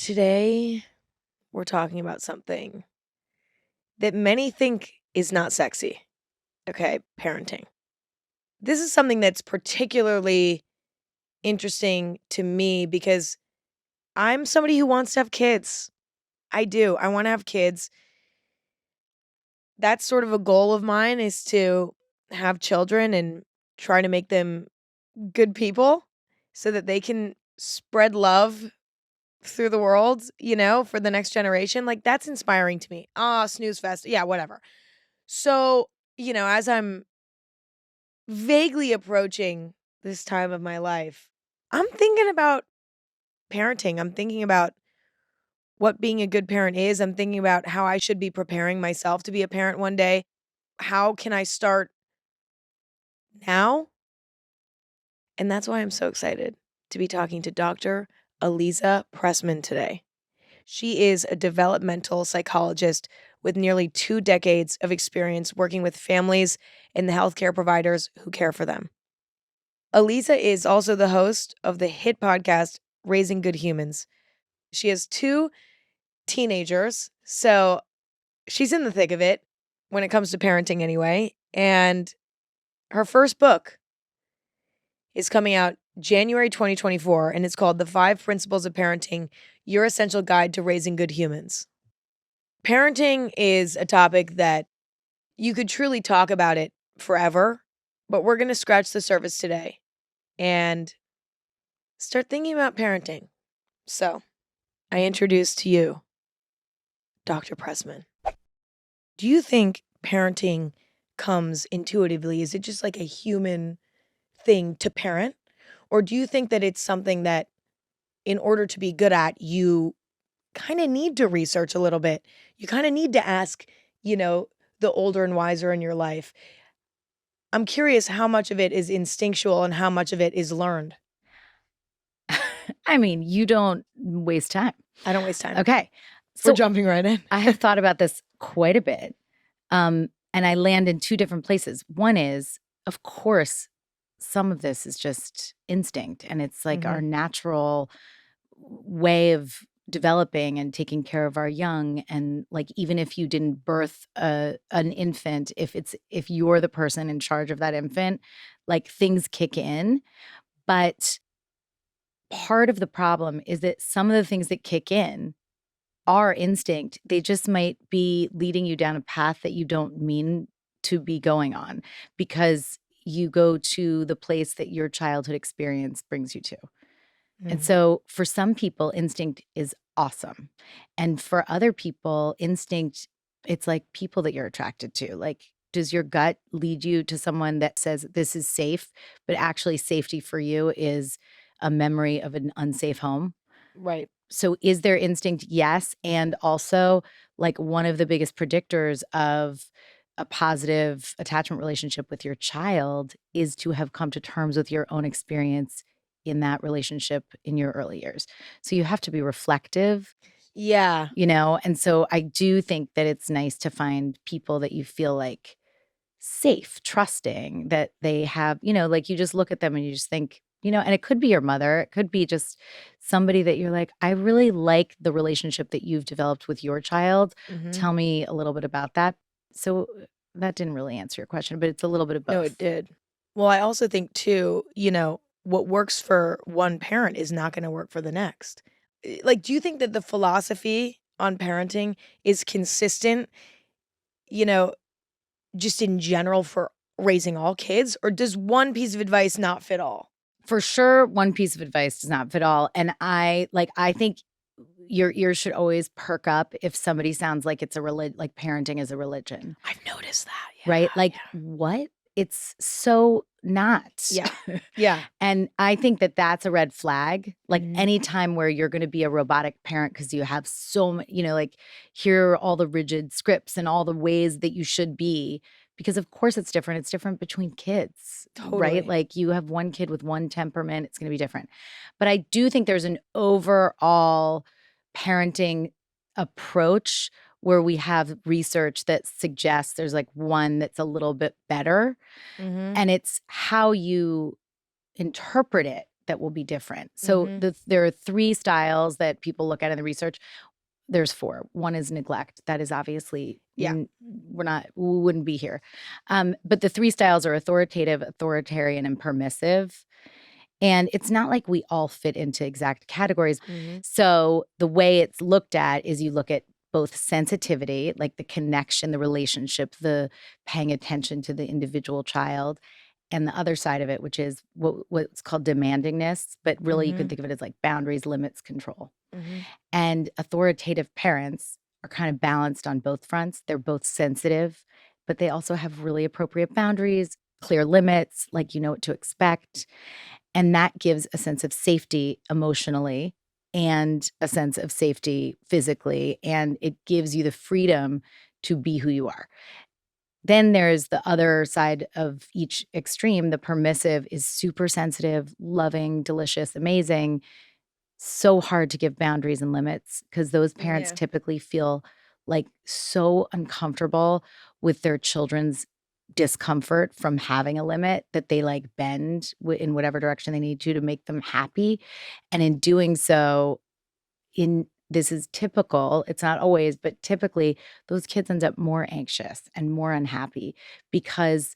Today, we're talking about something that many think is not sexy. Okay, parenting. This is something that's particularly interesting to me because I'm somebody who wants to have kids. I do. I want to have kids. That's sort of a goal of mine is to have children and try to make them good people so that they can spread love through the world, for the next generation. Like, that's inspiring to me. Snooze fest. Yeah, whatever. So, as I'm vaguely approaching this time of my life, I'm thinking about parenting. I'm thinking about what being a good parent is. I'm thinking about how I should be preparing myself to be a parent one day. How can I start now? And that's why I'm so excited to be talking to Dr. Aliza Pressman today. She is a developmental psychologist with nearly 2 decades of experience working with families and the healthcare providers who care for them. Aliza is also the host of the hit podcast, Raising Good Humans. She has 2 teenagers, so she's in the thick of it when it comes to parenting anyway. And her first book is coming out January 2024, and it's called The 5 Principles of Parenting, Your Essential Guide to Raising Good Humans. Parenting is a topic that you could truly talk about it forever, but we're going to scratch the surface today and start thinking about parenting. So, I introduce to you Dr. Pressman. Do you think parenting comes intuitively? Is it just like a human thing to parent? Or do you think that it's something that in order to be good at, you kind of need to research a little bit? You kind of need to ask, the older and wiser in your life. I'm curious how much of it is instinctual and how much of it is learned. I mean, you don't waste time. I don't waste time. Okay. We're jumping right in. I have thought about this quite a bit. And I land in 2 different places. One is, of course, some of this is just instinct. And it's like our natural way of developing and taking care of our young. And like, even if you didn't birth an infant, if you're the person in charge of that infant, like things kick in. But part of the problem is that some of the things that kick in are instinct. They just might be leading you down a path that you don't mean to be going on because you go to the place that your childhood experience brings you to. And so for some people, instinct is awesome. And for other people, instinct, it's like people that you're attracted to. Like, does your gut lead you to someone that says this is safe, but actually safety for you is a memory of an unsafe home? Right. So is there instinct? Yes. And also, like, one of the biggest predictors of a positive attachment relationship with your child is to have come to terms with your own experience in that relationship in your early years. So you have to be reflective. Yeah. And so I do think that it's nice to find people that you feel like safe, trusting, that they have, like you just look at them and you just think, and it could be your mother. It could be just somebody that you're like, I really like the relationship that you've developed with your child. Tell me a little bit about that. So that didn't really answer your question, but it's a little bit of both. No, it did. Well, I also think too, what works for one parent is not going to work for the next. Like, do you think that the philosophy on parenting is consistent, just in general for raising all kids? Or does one piece of advice not fit all? For sure, one piece of advice does not fit all. And I think your ears should always perk up if somebody sounds like it's like parenting is a religion. I've noticed that. Yeah, right? Like, what? It's so not. Yeah. Yeah. And I think that that's a red flag. Like anytime where you're going to be a robotic parent because you have so much, like here are all the rigid scripts and all the ways that you should be. Because of course it's different. It's different between kids, right? Like you have one kid with one temperament, it's going to be different. But I do think there's an overall parenting approach where we have research that suggests there's like one that's a little bit better. And it's how you interpret it that will be different. So there are 3 styles that people look at in the research. There's 4. One is neglect. That is obviously we wouldn't be here. But the 3 styles are authoritative, authoritarian, and permissive. And it's not like we all fit into exact categories. So the way it's looked at is you look at both sensitivity, like the connection, the relationship, the paying attention to the individual child, and the other side of it, which is what's called demandingness, but really you can think of it as like boundaries, limits, control. And authoritative parents are kind of balanced on both fronts. They're both sensitive, but they also have really appropriate boundaries, clear limits, like you know what to expect. And that gives a sense of safety emotionally and a sense of safety physically. And it gives you the freedom to be who you are. Then there's the other side of each extreme. The permissive is super sensitive, loving, delicious, amazing. So hard to give boundaries and limits because those parents typically feel like so uncomfortable with their children's discomfort from having a limit that they like bend in whatever direction they need to make them happy. And in doing so, this is typical, it's not always, but typically those kids end up more anxious and more unhappy because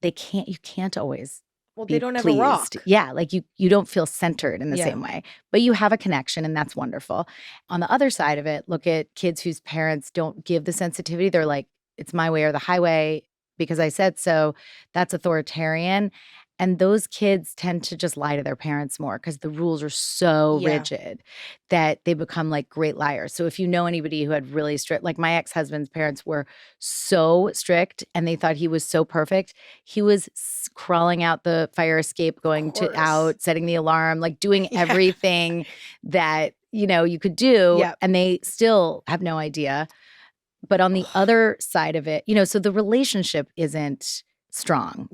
you can't always Well, be they don't have a pleased. rock. Yeah, like you don't feel centered in the same way, but you have a connection and that's wonderful. On the other side of it, look at kids whose parents don't give the sensitivity. They're like, it's my way or the highway because I said so. That's authoritarian. And those kids tend to just lie to their parents more because the rules are so rigid that they become like great liars. So if you know anybody who had really strict, like my ex-husband's parents were so strict and they thought he was so perfect. He was crawling out the fire escape, going out, setting the alarm, like doing everything that, you could do. And they still have no idea. But on the other side of it, so the relationship isn't strong.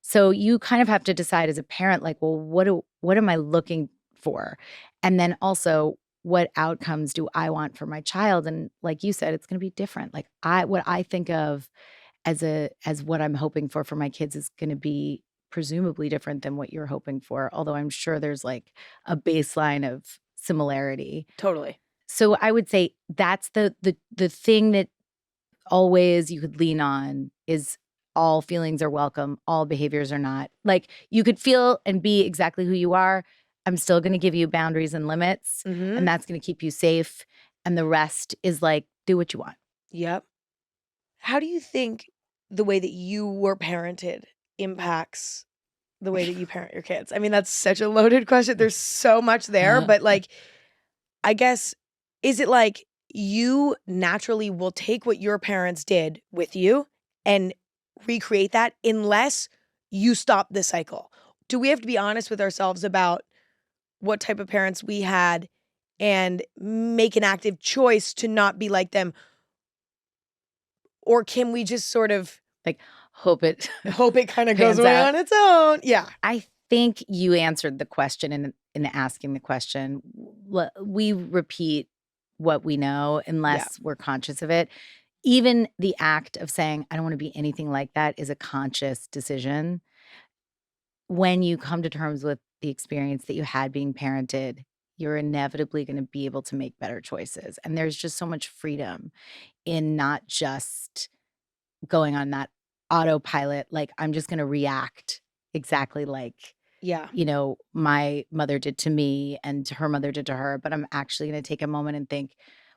So you kind of have to decide as a parent, like, well, what am I looking for? And then also, what outcomes do I want for my child? And like you said, it's going to be different. Like what I think of as what I'm hoping for my kids is going to be presumably different than what you're hoping for. Although I'm sure there's like a baseline of similarity. Totally. So I would say that's the thing that always you could lean on is all feelings are welcome, all behaviors are not. Like you could feel and be exactly who you are. I'm still going to give you boundaries and limits, and that's going to keep you safe. And the rest is like, do what you want. Yep. How do you think the way that you were parented impacts the way that you parent your kids? I mean, that's such a loaded question. There's so much there, but like, I guess, is it like you naturally will take what your parents did with you and recreate that unless you stop the cycle? Do we have to be honest with ourselves about what type of parents we had and make an active choice to not be like them? Or can we just sort of like hope it kind of goes away on its own? Yeah. I think you answered the question in asking the question. We repeat what we know unless we're conscious of it. Even the act of saying, I don't want to be anything like that is a conscious decision. When you come to terms with the experience that you had being parented, you're inevitably going to be able to make better choices. And there's just so much freedom in not just going on that autopilot, like I'm just going to react exactly like, my mother did to me and her mother did to her, but I'm actually going to take a moment and think,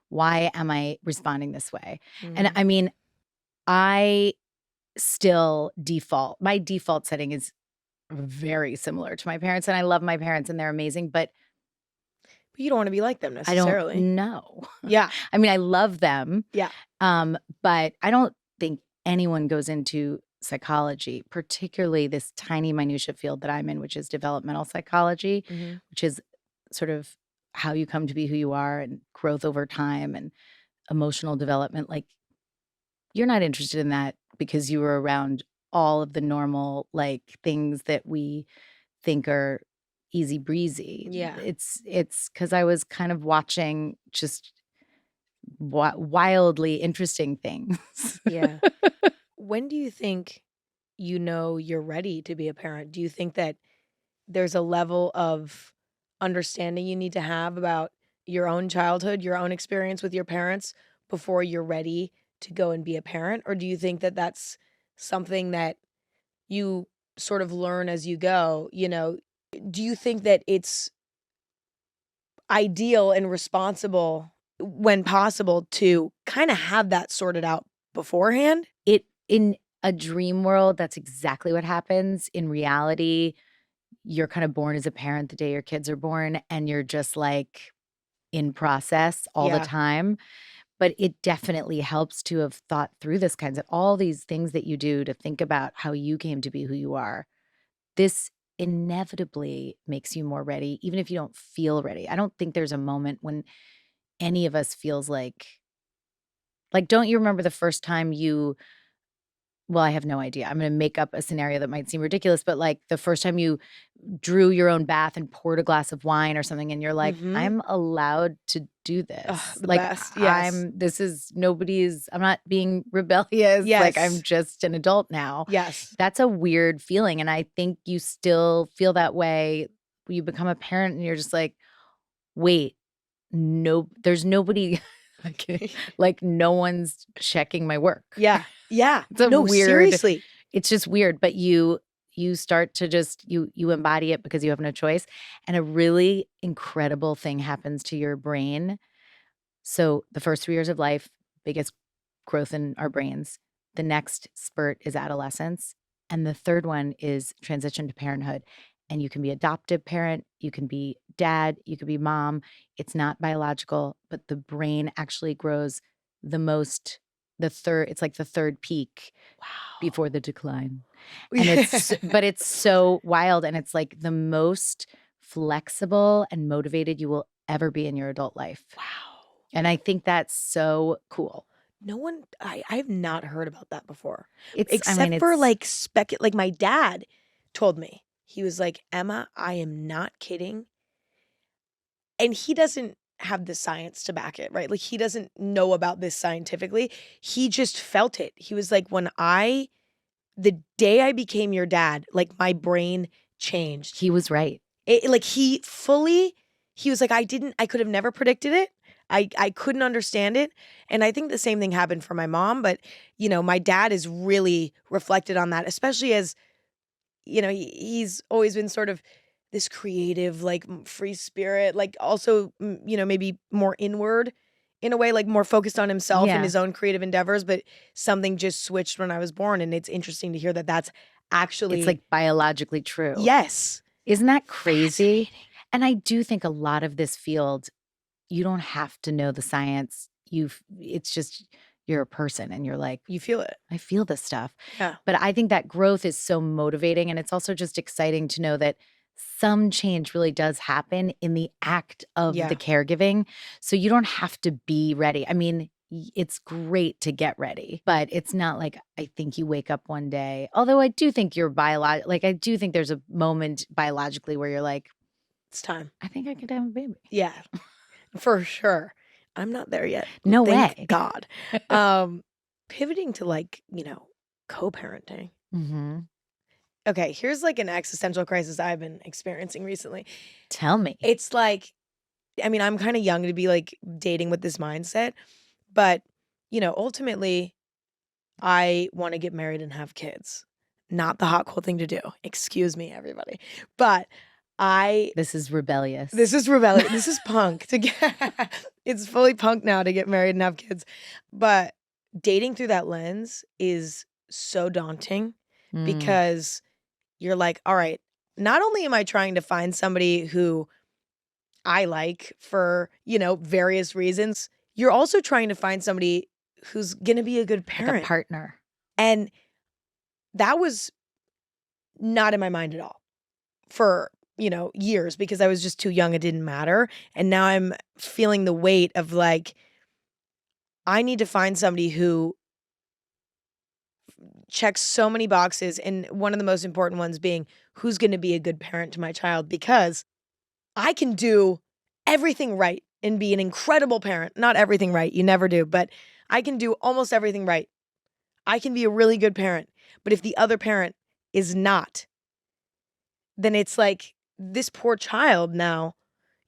why am I responding this way? And I mean, I still my default setting is very similar to my parents, and I love my parents and they're amazing, but you don't want to be like them necessarily. I don't know. Yeah. I mean, I love them. Yeah. But I don't think anyone goes into psychology, particularly this tiny minutia field that I'm in, which is developmental psychology, which is sort of how you come to be who you are and growth over time and emotional development. Like you're not interested in that because you were around all of the normal like things that we think are easy breezy. Yeah. It's because I was kind of watching just wildly interesting things. Yeah. When do you think you're ready to be a parent? Do you think that there's a level of understanding you need to have about your own childhood, your own experience with your parents before you're ready to go and be a parent? Or do you think that that's something that you sort of learn as you go? Do you think that it's ideal and responsible when possible to kind of have that sorted out beforehand? In a dream world, that's exactly what happens. In reality, you're kind of born as a parent the day your kids are born, and you're just like in process all the Yeah. time. But it definitely helps to have thought through this kinds of all these things that you do to think about how you came to be who you are. This inevitably makes you more ready, even if you don't feel ready. I don't think there's a moment when any of us feels like, don't you remember the first time you well, I have no idea. I'm gonna make up a scenario that might seem ridiculous, but, like, the first time you drew your own bath and poured a glass of wine or something, and you're like, Mhm. "I'm allowed to do Ugh, this." the Like, best. Yes. I'm not being rebellious, like, I'm Yes. just an adult now. Yes. That's a weird feeling, and I think you still feel that way when you become a parent and you're just like, "Wait, no there's nobody like, no one's checking my work." Yeah. Yeah. It's a No, weird seriously. it's just weird, but you start to just you embody it because you have no choice, and a really incredible thing happens to your brain. So, the first 3 years of life, biggest growth in our brains. The next spurt is adolescence, and the third one is transition to parenthood. And you can be adoptive parent, you can be dad, you could be mom. It's not biological, but the brain actually grows the most it's like the third peak Wow. before the decline. And Yeah. but it's so wild, and it's like the most flexible and motivated you will ever be in your adult life. Wow. And I think that's so cool. No one I've not heard about that before. I mean, Except for, it's like, like, my dad told me. He was like, "Emma, I am not kidding." And he doesn't have the science to back it, right? Like, he doesn't know about this scientifically. He just felt it. He was like, the day I became your dad, like, my brain changed. he was right. Like, he was like, I could have never predicted it. I couldn't understand it. And I think the same thing happened for my mom, but, my dad is really reflected on that, especially as, he's always been sort of this creative, like, free spirit, like, also, maybe more inward in a way, like, more focused on himself and Yeah. his own creative endeavors, but something just switched when I was born, and it's interesting to hear that that's It's, actually like, biologically true. yes. Isn't that crazy? Fascinating. And I do think a lot of this field, you don't have to know the science. It's just you're a person and you're like, You feel it. "I feel this stuff." Yeah. But I think that growth is so motivating, and it's also just exciting to know that some change really does happen in the act of the Yeah. caregiving. So you don't have to be ready. I mean, it's great to get ready, but it's not like I think you wake up one day. Although I do think I do think there's a moment biologically where you're like, It's time. I think I could have a baby. Yeah. For sure. I'm not there yet. No Thank way. God. Um, Pivoting to, like, co-parenting. Mhm. Okay, here's, like, an existential crisis I've been experiencing recently. Tell me. It's like, I mean, I'm kinda young to be, like, dating with this mindset, but, ultimately, I wanna get married and have kids. Not the hot, cool thing to do. Excuse me, everybody. But I This is rebellious. this is rebellion. This is punk to get it's fully punk now to get married and have kids. But dating through that lens is so daunting Mm. because you're like, "All right, not only am I trying to find somebody who I like for, various reasons, you're also trying to find somebody who's gonna be a good Like a parent." partner. And that was not in my mind at all for, years because I was just too young, it didn't matter. And now I'm feeling the weight of, like, I need to find somebody who checks so many boxes, and one of the most important ones being who's gonna be a good parent to my child, because I can do everything right and be an incredible parent. Not everything right, you never do, but I can do almost everything right. I can be a really good parent, but if the other parent is not, then it's like this poor child now,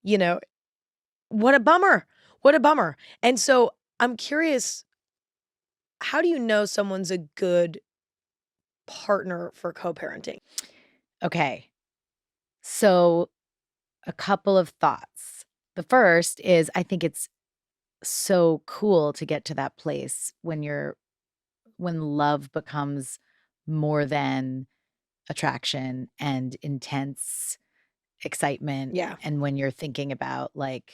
you know, what a bummer. What a bummer. And so I'm curious, how do you know someone's a good partner for co-parenting? Okay. So a couple of thoughts. The first is I think it's so cool to get to that place when love becomes more than attraction and intense excitement. Yeah. And when you're thinking about like,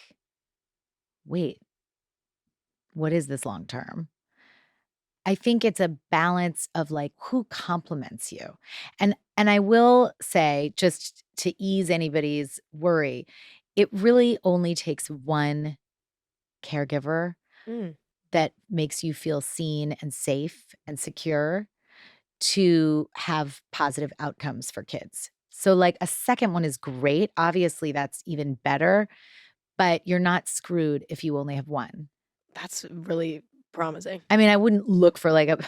wait, what is this long term? I think it's a balance of like who compliments you. And I will say, just to ease anybody's worry, it really only takes one caregiver Mm, that makes you feel seen and safe and secure to have positive outcomes for kids. So like a second one is great. Obviously that's even better, but you're not screwed if you only have one. that's really promising. I mean, I wouldn't look for like a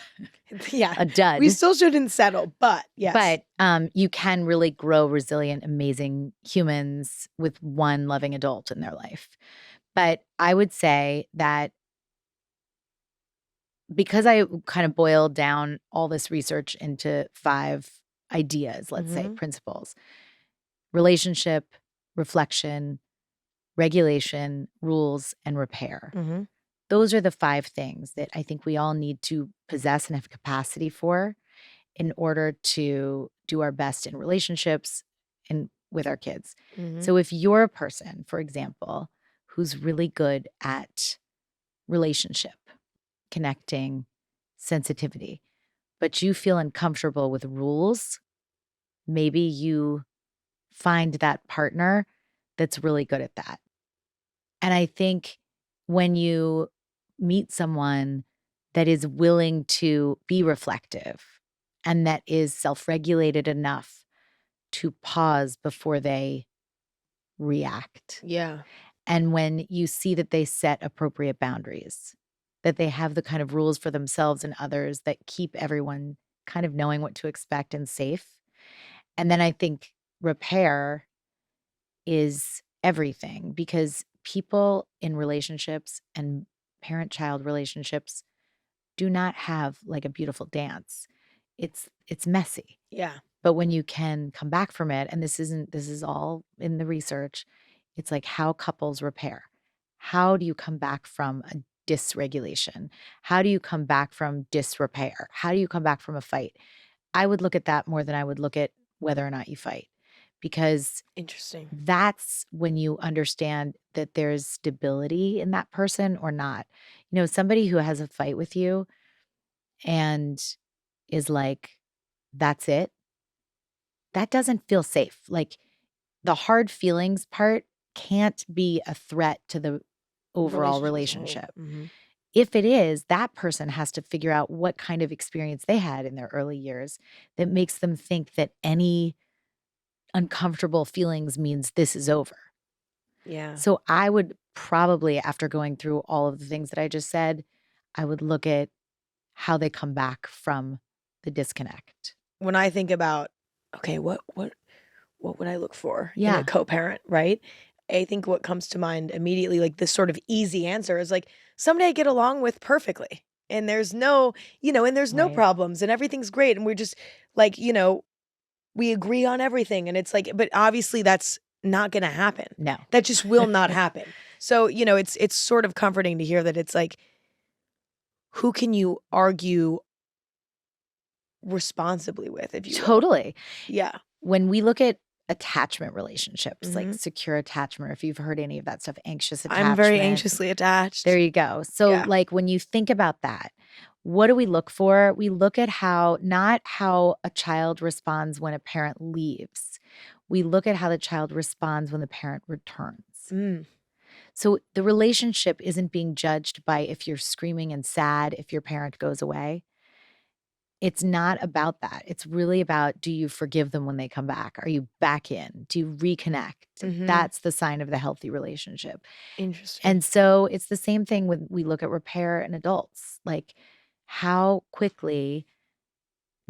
Yeah. a We dud, still shouldn't settle, but yes. but you can really grow resilient, amazing humans with one loving adult in their life. But I would say that because I kind of boiled down all this research into 5 ideas, let's say, Mhm. principles: relationship, reflection, regulation, rules, and repair. Mhm. Those are the 5 things that I think we all need to possess and have capacity for in order to do our best in relationships and with our kids. Mhm. So if you're a person, for example, who's really good at relationship, connecting, sensitivity, but you feel uncomfortable with rules, maybe you find that partner that's really good at that. And I think when you meet someone that is willing to be reflective and that is self regulated enough to pause before they react, Yeah. and when you see that they set appropriate boundaries, that they have the kind of rules for themselves and others that keep everyone kind of knowing what to expect and safe. And then I think repair is everything because people in relationships and parent child relationships do not have like a beautiful dance. It's messy. Yeah. But when you can come back from it, and this is all in the research, it's like how couples repair. How do you come back from a dysregulation? How do you come back from disrepair? How do you come back from a fight? I would look at that more than I would look at whether or not you fight, because Interesting. that's when you understand that there's stability in that person or not. You know, somebody who has a fight with you and is like, that's it, that doesn't feel safe. Like the hard feelings part can't be a threat to the overall Relationship as a whole. relationship. Mhm. If it is, that person has to figure out what kind of experience they had in their early years that makes them think that any uncomfortable feelings means this is over. Yeah. So I would probably, after going through all of the things that I just said, I would look at how they come back from the disconnect. When I think about, okay, what would I look for in a Yeah, co-parent, right? I think what comes to mind immediately, like this sort of easy answer is like somebody I get along with perfectly. And there's no, and there's no right. problems and everything's great. And we're just like, we agree on everything. And it's like, but obviously that's not gonna happen. No. That just will not happen. So, it's sort of comforting to hear that it's like, who can you argue responsibly with, if you will? Totally. Yeah. When we look at attachment relationships, like Mhm. secure attachment, or if you've heard any of that stuff, anxious I'm very attachment, anxiously attached. there you go. So, Yeah. like, when you think about that, what do we look for? We look at not how a child responds when a parent leaves. We look at how the child responds when the parent returns. Mm. So the relationship isn't being judged by if you're screaming and sad if your parent goes away. It's not about that. It's really about, do you forgive them when they come back? Are you back in? Do you reconnect? Mhm. That's the sign of the healthy relationship. Interesting. And so it's the same thing when we look at repair in adults. Like, how quickly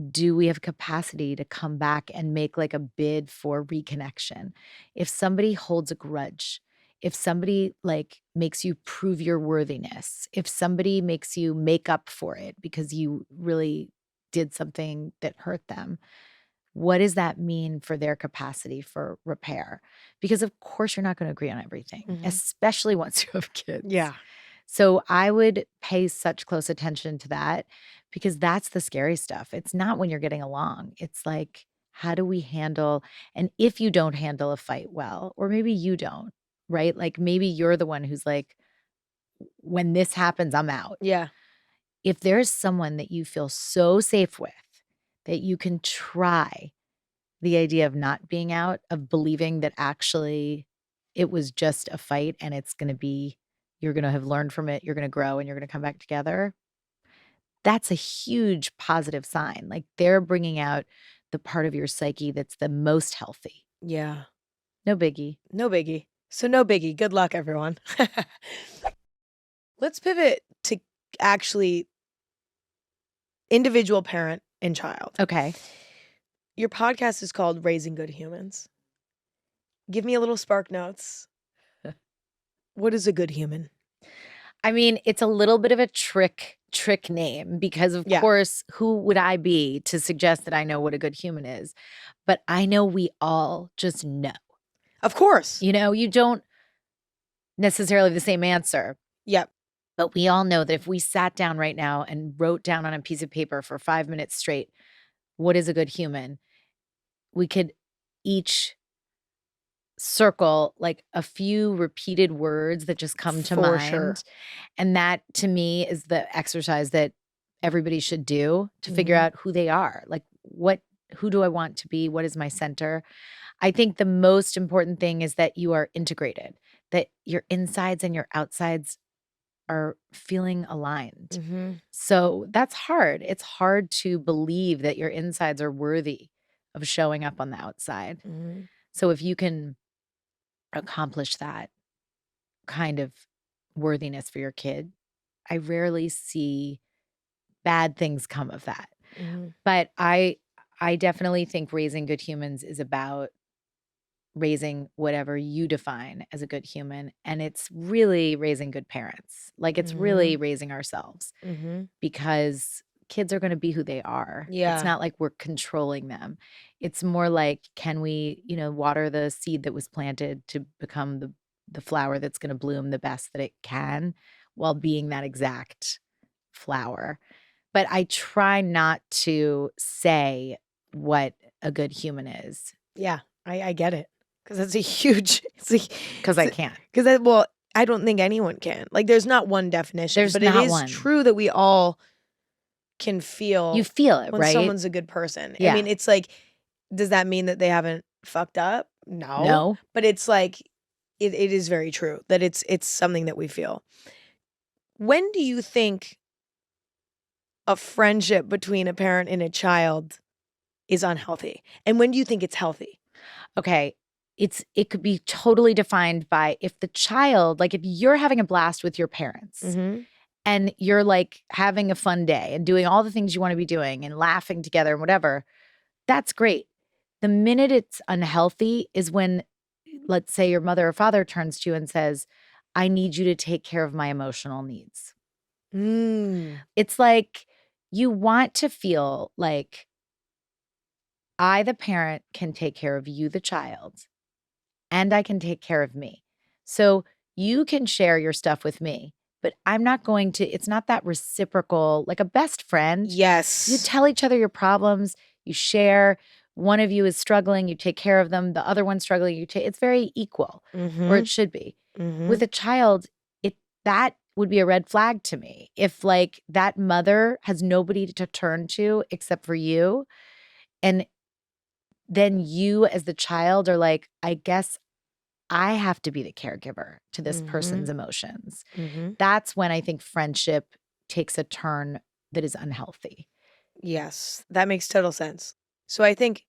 do we have capacity to come back and make like a bid for reconnection? If somebody holds a grudge, if somebody like makes you prove your worthiness, if somebody makes you make up for it because you really did something that hurt them, what does that mean for their capacity for repair? Because of course you're not going to agree on everything, especially once you have kids. Yeah. So I would pay such close attention to that because that's the scary stuff. It's not when you're getting along. It's like, how do we handle, and if you don't handle a fight well, or maybe you don't, right? Like maybe you're the one who's like, when this happens, I'm out. Yeah. If there's someone that you feel so safe with that you can try the idea of not being out, of believing that actually it was just a fight and it's going to be, you're going to have learned from it, you're going to grow and you're going to come back together. That's a huge positive sign. Like they're bringing out the part of your psyche that's the most healthy. Yeah. No biggie. No biggie. So no biggie. Good luck, everyone. Let's pivot to actually individual parent and child. Okay. Your podcast is called Raising Good Humans. Give me a little spark notes. What is a good human? I mean, it's a little bit of a trick name because of course, who would I be to suggest that I know what a good human is? But I know we all just know. Of course. You know, you don't necessarily have the same answer. Yep. But we all know that if we sat down right now and wrote down on a piece of paper for 5 minutes straight, what is a good human? We could each circle like a few repeated words that just come to mind. Sure. And that to me is the exercise that everybody should do to figure out who they are. Like who do I want to be? What is my center? I think the most important thing is that you are integrated, that your insides and your outsides are feeling aligned. So that's hard. It's hard to believe that your insides are worthy of showing up on the outside. So if you can accomplish that kind of worthiness for your kid, I rarely see bad things come of that. But I definitely think raising good humans is about raising whatever you define as a good human. And it's really raising good parents. Like it's really raising ourselves because kids are going to be who they are. Yeah. It's not like we're controlling them. It's more like, can we, water the seed that was planted to become the flower that's going to bloom the best that it can while being that exact flower. But I try not to say what a good human is. Yeah, I get it. Because that's a huge, because I can't. Well, I don't think anyone can. Like, there's not one definition. There's but not it is one. true that we all can feel. You feel it, when right? someone's a good person. Yeah. I mean, it's like, does that mean that they haven't fucked up? No. But it's like, it is very true that it's something that we feel. When do you think a friendship between a parent and a child is unhealthy? And when do you think it's healthy? Okay. It could be totally defined by if the child, like if you're having a blast with your parents and you're like having a fun day and doing all the things you want to be doing and laughing together and whatever, that's great. The minute it's unhealthy is when, let's say your mother or father turns to you and says, I need you to take care of my emotional needs. It's like you want to feel like I, the parent, can take care of you, the child, and I can take care of me. So you can share your stuff with me, but I'm not going to, it's not that reciprocal, like a best friend. Yes. You tell each other your problems, you share. One of you is struggling, you take care of them. The other one's struggling, you take, it's very equal, or it should be. With a child, that would be a red flag to me. If like that mother has nobody to turn to except for you, and then you as the child are like, I guess I have to be the caregiver to this person's emotions. That's when I think friendship takes a turn that is unhealthy. Yes, that makes total sense. So I think,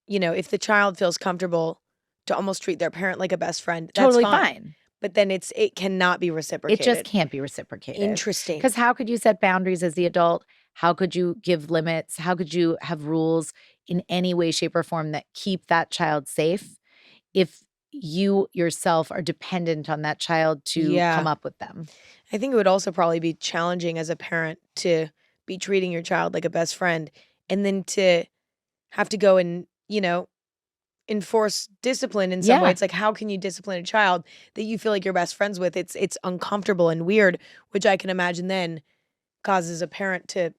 if the child feels comfortable to almost treat their parent like a best friend, that's totally fine. But then it cannot be reciprocated. It just can't be reciprocated. Interesting. Because how could you set boundaries as the adult? How could you give limits? How could you have rules in any way, shape, or form that keep that child safe if you yourself are dependent on that child to come Yeah. up with them? I think it would also probably be challenging as a parent to be treating your child like a best friend and then to have to go and, enforce discipline in some way. Yeah, It's like, how can you discipline a child that you feel like you're best friends with? It's uncomfortable and weird, which I can imagine then causes a parent to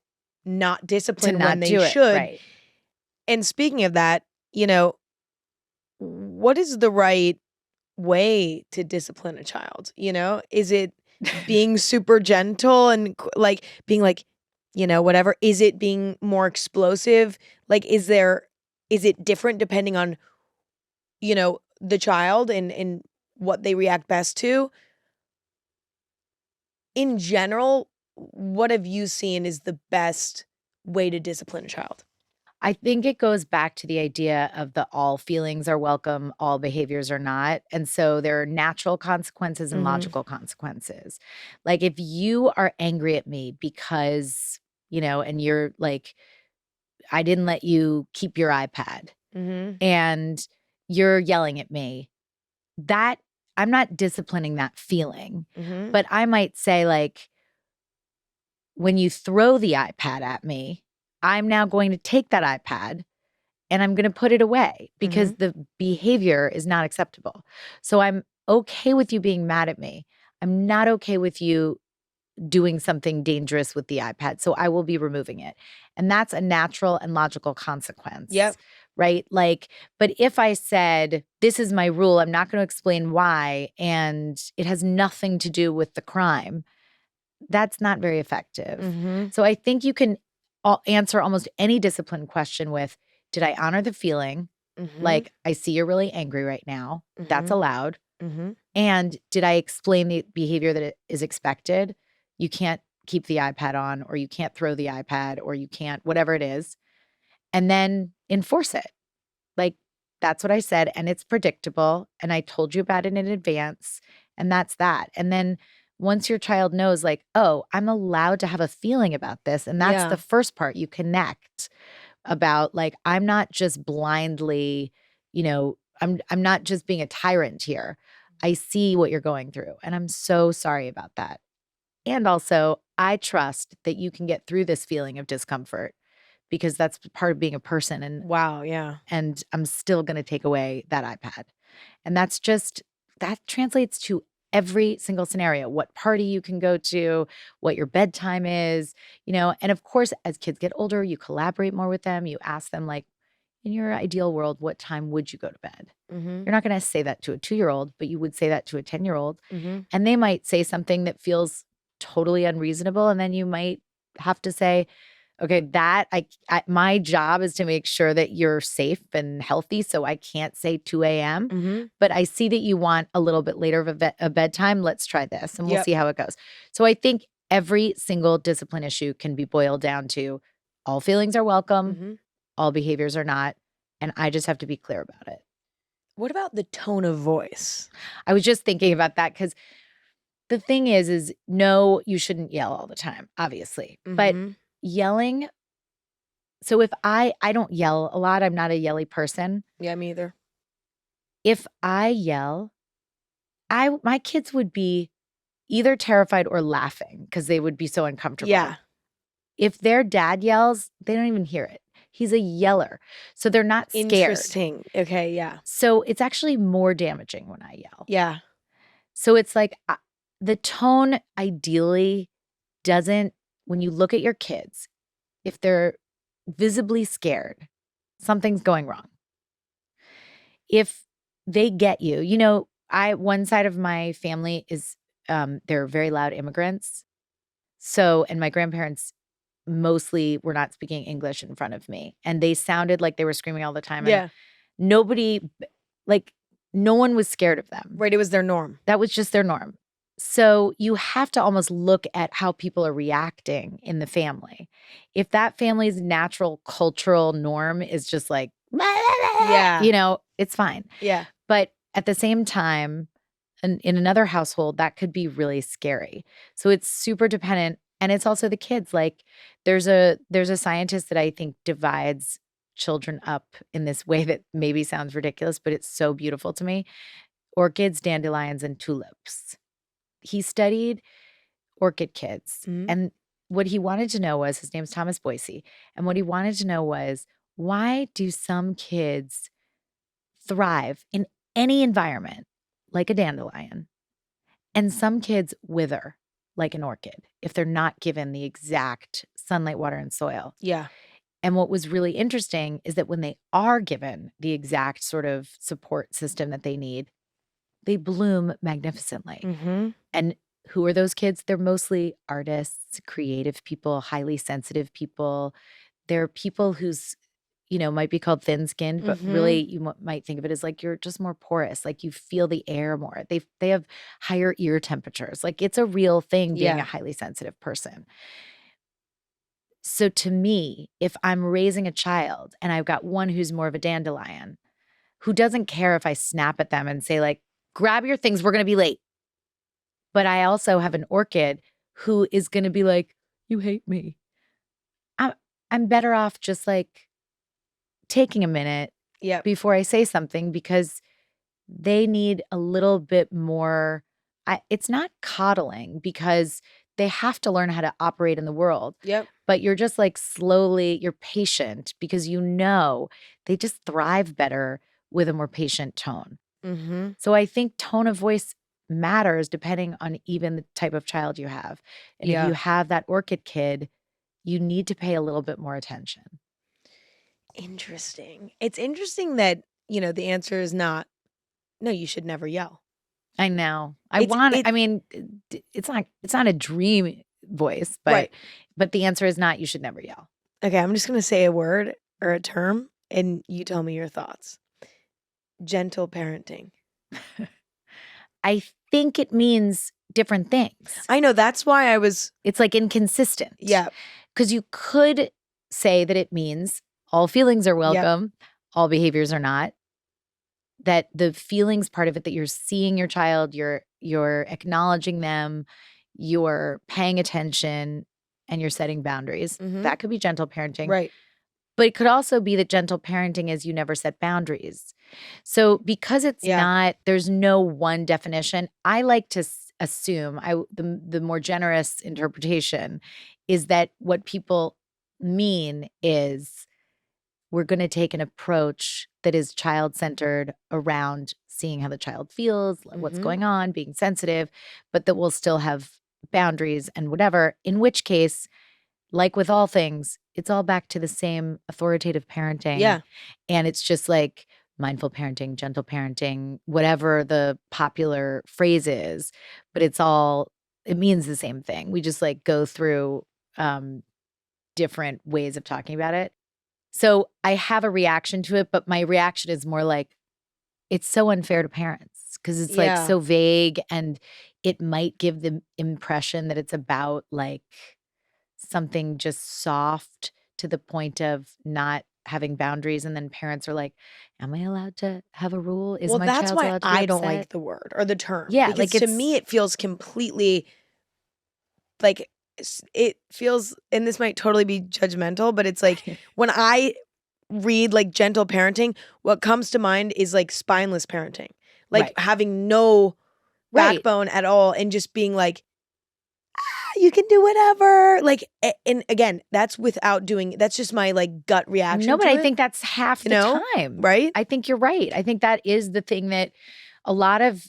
not to discipline when not they do it, should. right. And speaking of that, what is the right way to discipline a child? Is it being super gentle and like being like, whatever? Is it being more explosive? Like, is it different depending on, the child and what they react best to? In general, what have you seen is the best way to discipline a child? I think it goes back to the idea of the all feelings are welcome, all behaviors are not. And so there are natural consequences and Mhm. logical consequences. Like if you are angry at me because, and you're like, I didn't let you keep your iPad Mhm. and you're yelling at me, that I'm not disciplining that feeling. Mhm. But I might say, like, when you throw the iPad at me, I'm now going to take that iPad and I'm going to put it away because Mhm. the behavior is not acceptable. So I'm okay with you being mad at me. I'm not okay with you doing something dangerous with the iPad. So I will be removing it. And that's a natural and logical consequence, Yep. right? Like, but if I said, this is my rule, I'm not going to explain why, and it has nothing to do with the crime, that's not very effective. Mhm. So I think you can answer almost any discipline question with, did I honor the feeling? Mhm. Like, I see you're really angry right now. That's Mhm. allowed. Mhm. And did I explain the behavior that is expected? You can't keep the iPad on, or you can't throw the iPad, or you can't, whatever it is, and then enforce it. Like, that's what I said. And it's predictable. And I told you about it in advance. And that's that. And then once your child knows, like, oh, I'm allowed to have a feeling about this. And that's the Yeah. first part you connect about, like, I'm not just blindly, I'm not just being a tyrant here. I see what you're going through. And I'm so sorry about that. And also, I trust that you can get through this feeling of discomfort because that's part of being a person. And Wow, yeah. I'm still going to take away that iPad. And that translates to every single scenario, what party you can go to, what your bedtime is, and of course, as kids get older, you collaborate more with them. You ask them, like, in your ideal world, what time would you go to bed? Mhm. You're not going to say that to a 2-year-old, but you would say that to a 10-year-old. Mhm. And they might say something that feels totally unreasonable. And then you might have to say, okay, that my job is to make sure that you're safe and healthy, so I can't say 2 a.m., Mhm. but I see that you want a little bit later of a bedtime. Let's try this, and we'll Yep. see how it goes. So I think every single discipline issue can be boiled down to all feelings are welcome, Mhm. all behaviors are not, and I just have to be clear about it. What about the tone of voice? I was just thinking about that because the thing is no, you shouldn't yell all the time, obviously, but Mhm. yelling. So if I don't yell a lot, I'm not a yelly person. Yeah, me either. If I yell, my kids would be either terrified or laughing because they would be so uncomfortable. Yeah. If their dad yells, they don't even hear it. He's a yeller. So they're not scared. Interesting. Okay, yeah. So it's actually more damaging when I yell. Yeah. So it's like the tone ideally doesn't, when you look at your kids, if they're visibly scared, something's going wrong. If they get you, one side of my family is they're very loud immigrants. So, and my grandparents mostly were not speaking English in front of me, and they sounded like they were screaming all the time, and Yeah. nobody, like, no one was scared of them. Right, it was their norm. That was just their norm. So you have to almost look at how people are reacting in the family. If that family's natural cultural norm is just like, Yeah. it's fine. Yeah. But at the same time, in another household, that could be really scary. So it's super dependent. And it's also the kids. Like there's a scientist that I think divides children up in this way that maybe sounds ridiculous, but it's so beautiful to me. Orchids, dandelions, and tulips. He studied orchid kids. Mhm. And what he wanted to know was, his name's Thomas Boyce, and what he wanted to know was, why do some kids thrive in any environment like a dandelion, and some kids wither like an orchid if they're not given the exact sunlight, water, and soil? Yeah. And what was really interesting is that when they are given the exact sort of support system that they need, they bloom magnificently. Mm-hmm. And who are those kids? They're mostly artists, creative people, highly sensitive people. They're people who's, might be called thin-skinned, but really you might think of it as like you're just more porous, like you feel the air more. They have higher ear temperatures. Like it's a real thing being a highly sensitive person. So to me, if I'm raising a child and I've got one who's more of a dandelion, who doesn't care if I snap at them and say like, grab your things, we're going to be late. But I also have an orchid who is going to be like, you hate me. I'm better off just like taking a minute before I say something, because they need a little bit more. It's not coddling, because they have to learn how to operate in the world. Yep. But you're just like you're patient, because they just thrive better with a more patient tone. Mm-hmm. So I think tone of voice matters depending on even the type of child you have. And if you have that orchid kid, you need to pay a little bit more attention. Interesting. It's interesting that, the answer is not, no, you should never yell. I know. It's not a dream voice, but the answer is not, you should never yell. Okay, I'm just going to say a word or a term and you tell me your thoughts. Gentle parenting. I think it means different things. I know, that's why it's like inconsistent. Yeah. Because you could say that it means all feelings are welcome, all behaviors are not. That the feelings part of it, that you're seeing your child, you're acknowledging them, you're paying attention, and you're setting boundaries. That could be gentle parenting. Right. But it could also be that gentle parenting is you never set boundaries. So because it's not, there's no one definition, I like to assume, the more generous interpretation is that what people mean is, we're going to take an approach that is child-centered around seeing how the child feels, what's going on, being sensitive, but that will still have boundaries and whatever, in which case, like with all things, it's all back to the same authoritative parenting. Yeah. And it's just like mindful parenting, gentle parenting, whatever the popular phrase is, but it means the same thing. We just like go through different ways of talking about it. So I have a reaction to it, but my reaction is more like, it's so unfair to parents, because it's like so vague, and it might give the impression that it's about like something just soft to the point of not having boundaries. And then parents are like, am I allowed to have a rule? Is my that's child why allowed to be I don't like upset? the word or the term. Yeah, because like to me it feels completely like, it feels, and this might totally be judgmental, but it's like when I read like gentle parenting, what comes to mind is like spineless parenting, like having no backbone at all, and just being like, you can do whatever. Like, and again, that's just my like gut reaction. No, but I it. think that's half the time. Right? I think you're right. I think that is the thing, that a lot of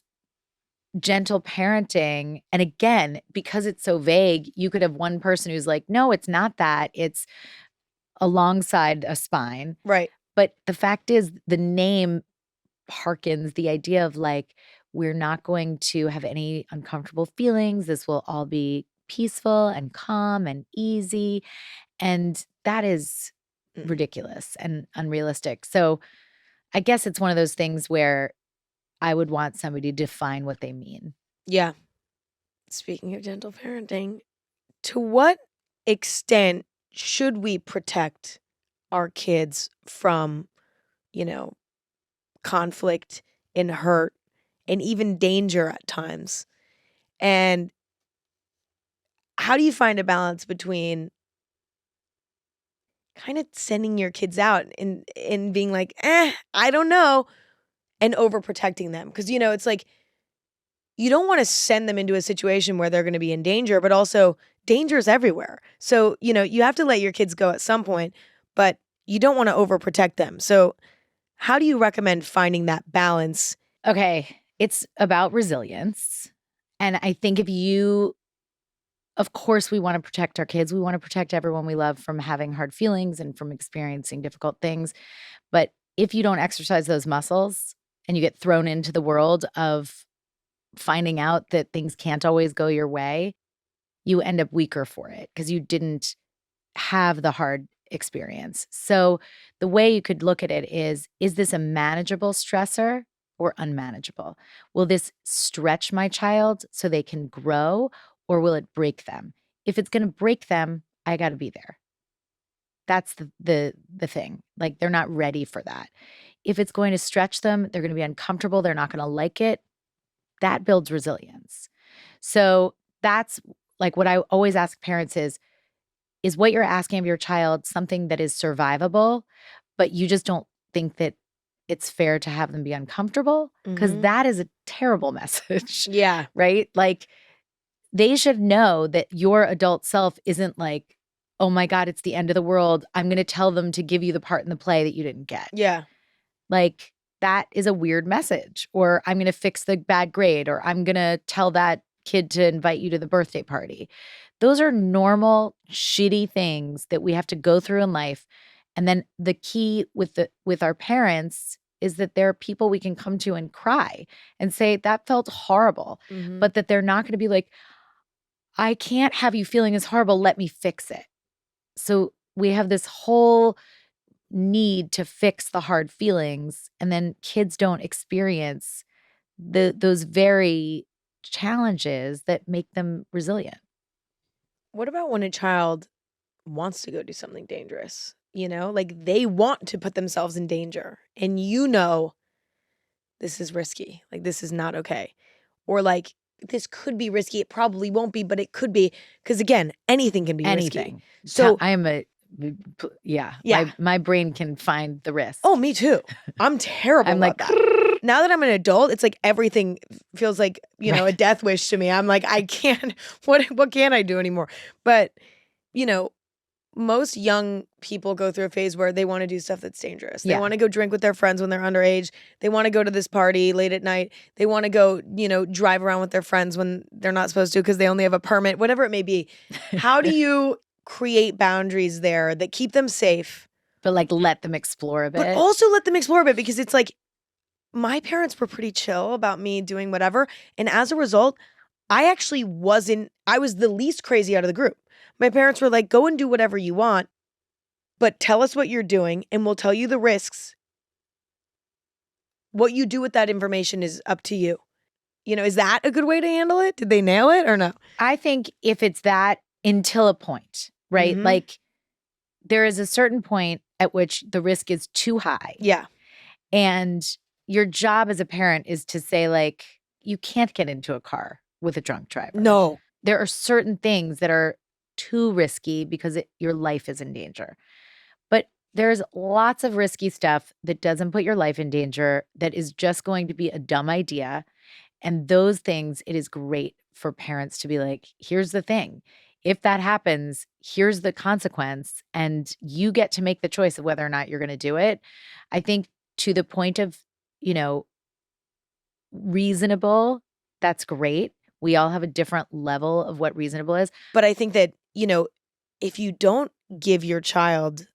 gentle parenting, and again, because it's so vague, you could have one person who's like, no, it's not that. It's alongside a spine. Right. But the fact is, the name harkens the idea of like, we're not going to have any uncomfortable feelings. This will all be peaceful and calm and easy. And that is ridiculous and unrealistic. So I guess it's one of those things where I would want somebody to define what they mean. Yeah. Speaking of gentle parenting, to what extent should we protect our kids from, conflict and hurt and even danger at times? And how do you find a balance between kind of sending your kids out and being like, I don't know, and overprotecting them? Because, it's like you don't want to send them into a situation where they're going to be in danger, but also danger is everywhere. So, you have to let your kids go at some point, but you don't want to overprotect them. So, how do you recommend finding that balance? Okay, it's about resilience. And I think of course, we want to protect our kids. We want to protect everyone we love from having hard feelings and from experiencing difficult things. But if you don't exercise those muscles and you get thrown into the world of finding out that things can't always go your way, you end up weaker for it because you didn't have the hard experience. So the way you could look at it is this a manageable stressor or unmanageable? Will this stretch my child so they can grow, or will it break them? If it's going to break them, I got to be there. That's the thing. Like, they're not ready for that. If it's going to stretch them, they're going to be uncomfortable, they're not going to like it. That builds resilience. So that's like what I always ask parents is what you're asking of your child something that is survivable, but you just don't think that it's fair to have them be uncomfortable? Because that is a terrible message. Yeah. Right? Like, they should know that your adult self isn't like, oh my God, it's the end of the world, I'm going to tell them to give you the part in the play that you didn't get. Yeah. Like, that is a weird message. Or I'm going to fix the bad grade, or I'm going to tell that kid to invite you to the birthday party. Those are normal, shitty things that we have to go through in life. And then the key with our parents is that there are people we can come to and cry and say, that felt horrible. But that they're not going to be like, I can't have you feeling as horrible, let me fix it. So we have this whole need to fix the hard feelings, and then kids don't experience those very challenges that make them resilient. What about when a child wants to go do something dangerous? Like they want to put themselves in danger, and this is risky. Like, this is not okay. Or like, this could be risky. It probably won't be, but it could be. Because again, anything can be Anything. risky. So I am yeah. My brain can find the risk. Oh, me too. I'm terrible I'm about like, that. Now that I'm an adult, it's like everything feels like, a death wish to me. I'm like, I can't, what can I do anymore? But, most young people go through a phase where they want to do stuff that's dangerous. They want to go drink with their friends when they're underage. They want to go to this party late at night. They want to go, drive around with their friends when they're not supposed to because they only have a permit, whatever it may be. How do you create boundaries there that keep them safe? But like, let them explore a bit. But also let them explore a bit, because it's like, my parents were pretty chill about me doing whatever. And as a result, I was the least crazy out of the group. My parents were like, go and do whatever you want, but tell us what you're doing and we'll tell you the risks. What you do with that information is up to you. Is that a good way to handle it? Did they nail it or no? I think if it's that, until a point, right? Like, there is a certain point at which the risk is too high. Yeah. And your job as a parent is to say, like, you can't get into a car with a drunk driver. No. There are certain things that are too risky because your life is in danger. But there's lots of risky stuff that doesn't put your life in danger, that is just going to be a dumb idea. And those things, it is great for parents to be like, here's the thing. If that happens, here's the consequence, and you get to make the choice of whether or not you're going to do it. I think to the point of, reasonable, that's great. We all have a different level of what reasonable is. But I think that, if you don't give your child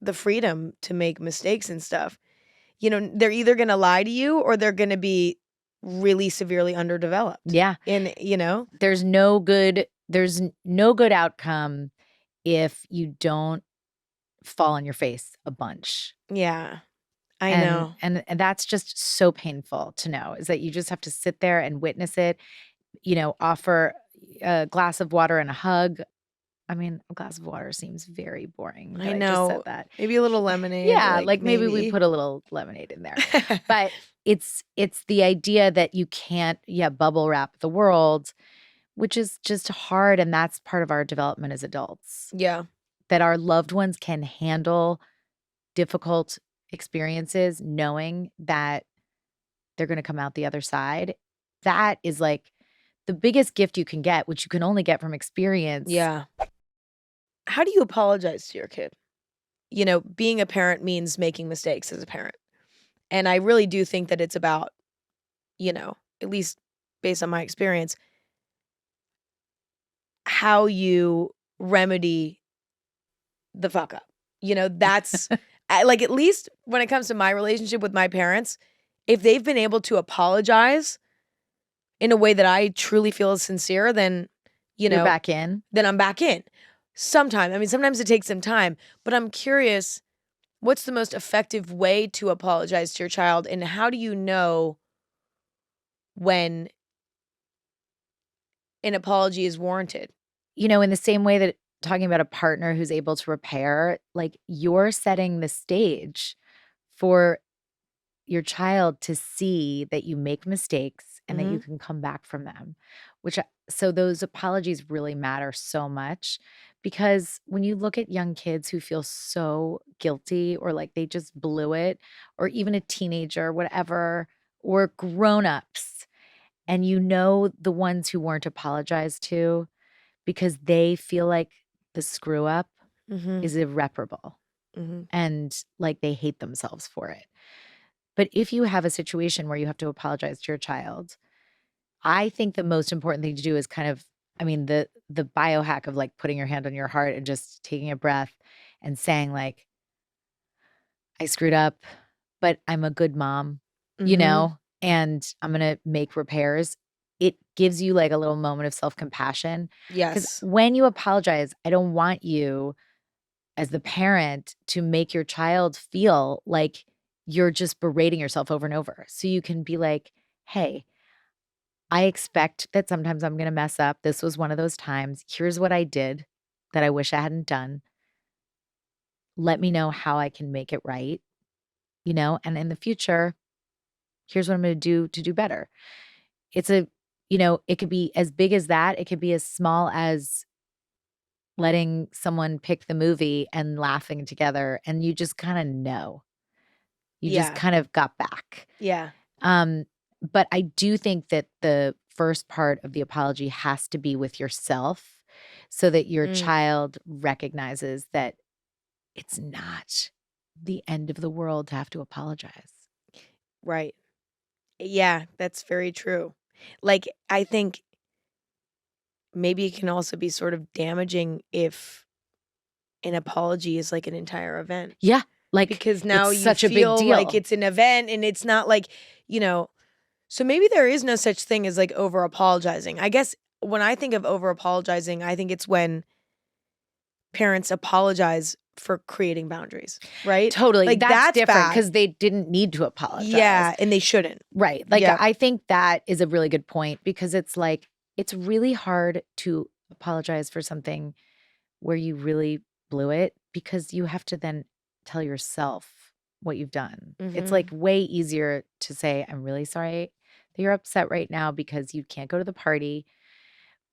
the freedom to make mistakes and stuff, they're either going to lie to you or they're going to be really severely underdeveloped. Yeah. And, there's no good outcome if you don't fall on your face a bunch. Yeah. I know. And that's just so painful to know, is that you just have to sit there and witness it, offer a glass of water and a hug. I mean, a glass of water seems very boring. I know. I just said that. Maybe a little lemonade. Yeah, like maybe we put a little lemonade in there. But it's the idea that you can't, bubble wrap the world. which is just hard. And that's part of our development as adults, Yeah. that our loved ones can handle difficult experiences knowing that they're going to come out the other side. That is like the biggest gift you can get, which you can only get from experience. Yeah. How do you apologize to your kid? You know, being a parent means making mistakes as a parent. And I really do think that it's about, you know, at least based on my experience, how you remedy the fuck up. You know, that's like, at least when it comes to my relationship with my parents, if they've been able to apologize in a way that I truly feel is sincere, then, you You're know, back in. then I'm back in. Sometimes, I mean, sometimes it takes some time, but I'm curious, what's the most effective way to apologize to your child, and how do you know when an apology is warranted? You know, in the same way that talking about a partner who's able to repair, like you're setting the stage for your child to see that you make mistakes and that you Mhm. can come back from them, so those apologies really matter so much, because when you look at young kids who feel so guilty or like they just blew it, or even a teenager, whatever, or grown-ups, and you know the ones who weren't apologized to because they feel like the screw up Mhm. is irreparable Mhm. and like they hate themselves for it. But if you have a situation where you have to apologize to your child, I think the most important thing to do is kind of, I mean, the biohack of like putting your hand on your heart and just taking a breath and saying like, I screwed up, but I'm a good mom, Mhm. and I'm going to make repairs. It gives you like a little moment of self-compassion, because Yes. when you apologize, I don't want you as the parent to make your child feel like you're just berating yourself over and over. So you can be like, hey, I expect that sometimes I'm going to mess up. This was one of those times. Here's what I did that I wish I hadn't done. Let me know how I can make it right, and in the future, here's what I'm going to do better. It's it could be as big as that. It could be as small as letting someone pick the movie and laughing together. And you just kind of know. You just Yeah. kind of got back. Yeah. Um, but I do think that the first part of the apology has to be with yourself so that your Mm. child recognizes that it's not the end of the world to have to apologize. Right. Yeah, that's very true. Like, I think maybe it can also be sort of damaging if an apology is like an entire event, Yeah, like because now it's you such a big feel like deal. it's an event and it's not like, you know, so maybe there is no such thing as like over apologizing. I guess when I think of over apologizing, I think it's when parents apologize for creating boundaries, right? Totally. Like That's that's different bad. because they didn't need to apologize. Yeah, and they shouldn't. Right. Like, Yeah. I think that is a really good point because it's like, it's really hard to apologize for something where you really blew it because you have to then tell yourself what you've done. It's like Mhm. way easier to say, I'm really sorry that you're upset right now because you can't go to the party.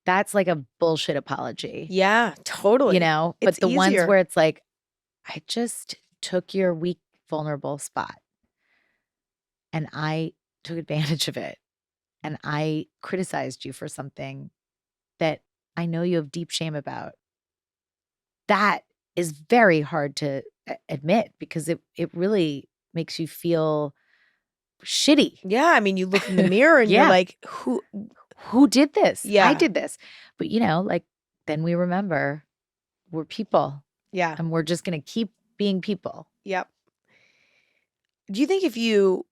That's like a bullshit apology, Yeah, totally. It's But the ones easier. where it's like, I just took your weak, vulnerable spot and I took advantage of it and I criticized you for something that I know you have deep shame about. That is very hard to admit because it really makes you feel shitty. Yeah, I mean, you look in the mirror and you're Yeah. like, Who did this? I Yeah, did this. But, like, then we remember we're people yeah, and we're just going to keep being people. yep. Do you think if you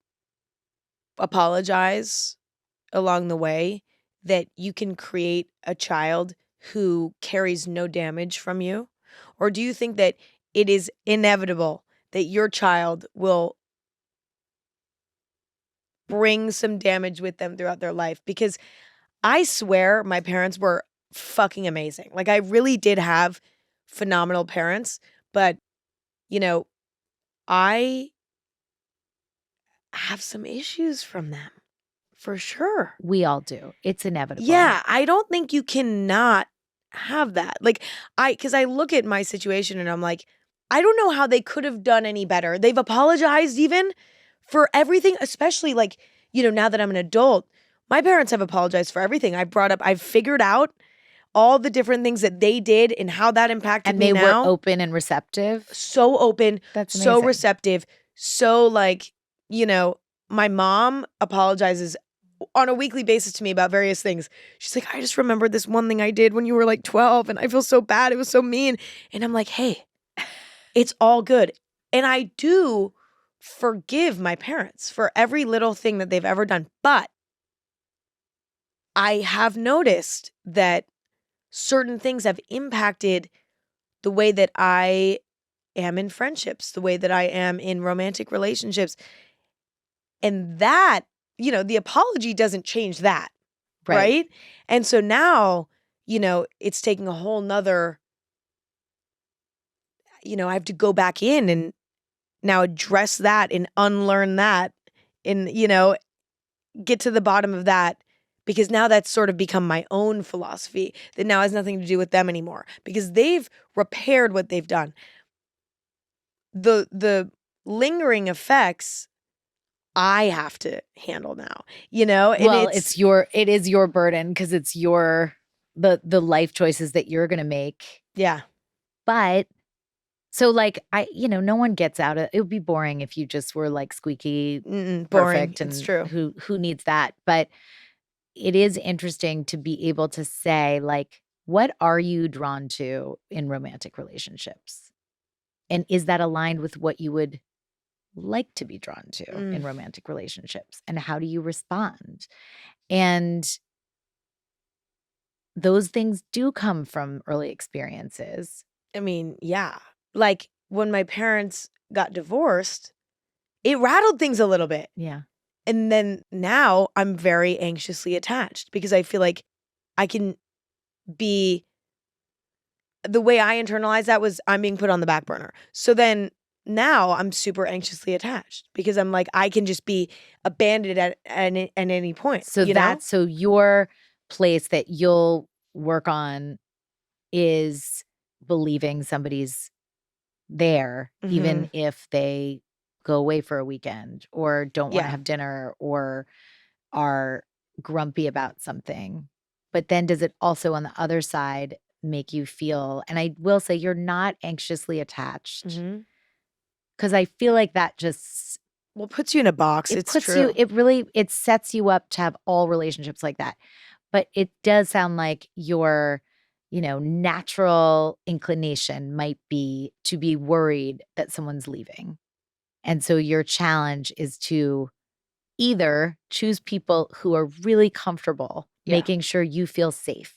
apologize along the way that you can create a child who carries no damage from you? Or do you think that it is inevitable that your child will bring some damage with them throughout their life? Because I swear my parents were fucking amazing. Like, I really did have phenomenal parents, but, you know, I have some issues from them, For sure. We all do. It's inevitable. Yeah, I don't think you cannot have that. Like, because I look at my situation and I'm like, I don't know how they could have done any better. They've apologized even for everything, especially like, now that I'm an adult, my parents have apologized for everything. I've figured out all the different things that they did and how that impacted And me they now. were open and receptive. So open, That's so amazing. receptive, so like, my mom apologizes on a weekly basis to me about various things. She's like, I just remembered this one thing I did when you were like 12 and I feel so bad. It was so mean. And I'm like, hey, it's all good. And I do forgive my parents for every little thing that they've ever done. But I have noticed that certain things have impacted the way that I am in friendships, the way that I am in romantic relationships. And that, the apology doesn't change that. Right. And so now, it's taking a whole nother, I have to go back in and now address that and unlearn that and, get to the bottom of that, because now that's sort of become my own philosophy that now has nothing to do with them anymore because they've repaired what they've done. The lingering effects I have to handle now, and well, it is your burden because it's the life choices that you're going to make. Yeah. But so like no one gets out of it. Would be boring if you just were like squeaky boring. Perfect. And it's true. Who needs that? But it is interesting to be able to say, like, what are you drawn to in romantic relationships? And is that aligned with what you would like to be drawn to in romantic relationships? And how do you respond? And those things do come from early experiences. I mean, yeah. Like when my parents got divorced, it rattled things a little bit. Yeah. And then now I'm very anxiously attached because I feel like I can be, the way I internalize that was I'm being put on the back burner. So then now I'm super anxiously attached because I'm like, I can just be abandoned at any point. So so your place that you'll work on is believing somebody's there, even if they go away for a weekend or don't want to have dinner or are grumpy about something. But then does it also on the other side make you feel, and I will say you're not anxiously attached, because I feel like that just puts you in a box. It's true. It sets you up to have all relationships like that. But it does sound like your natural inclination might be to be worried that someone's leaving. And so your challenge is to either choose people who are really comfortable, making sure you feel safe.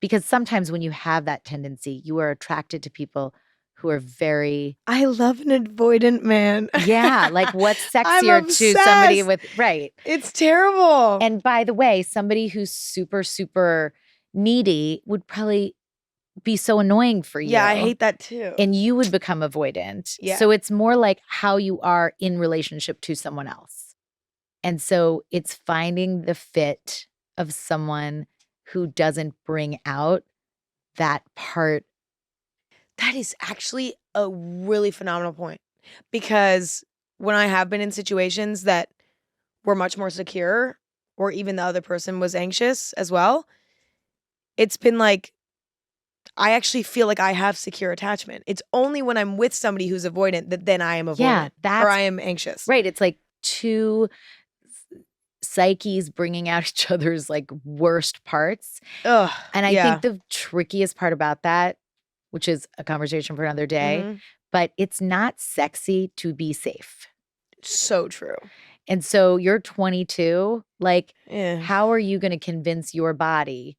Because sometimes when you have that tendency, you are attracted to people who are very... I love an avoidant man. Yeah, like what's sexier to somebody with... Right. It's terrible. And by the way, somebody who's super, super needy would probably be so annoying for you. Yeah, I hate that too. And you would become avoidant. Yeah. So it's more like how you are in relationship to someone else. And so it's finding the fit of someone who doesn't bring out that part. That is actually a really phenomenal point, because when I have been in situations that were much more secure, or even the other person was anxious as well, it's been like, I actually feel like I have secure attachment. It's only when I'm with somebody who's avoidant that then I am avoidant, or I am anxious. Right. It's like two psyches bringing out each other's like worst parts. Ugh, and I think the trickiest part about that, which is a conversation for another day, but it's not sexy to be safe. So true. And so you're 22, like, how are you going to convince your body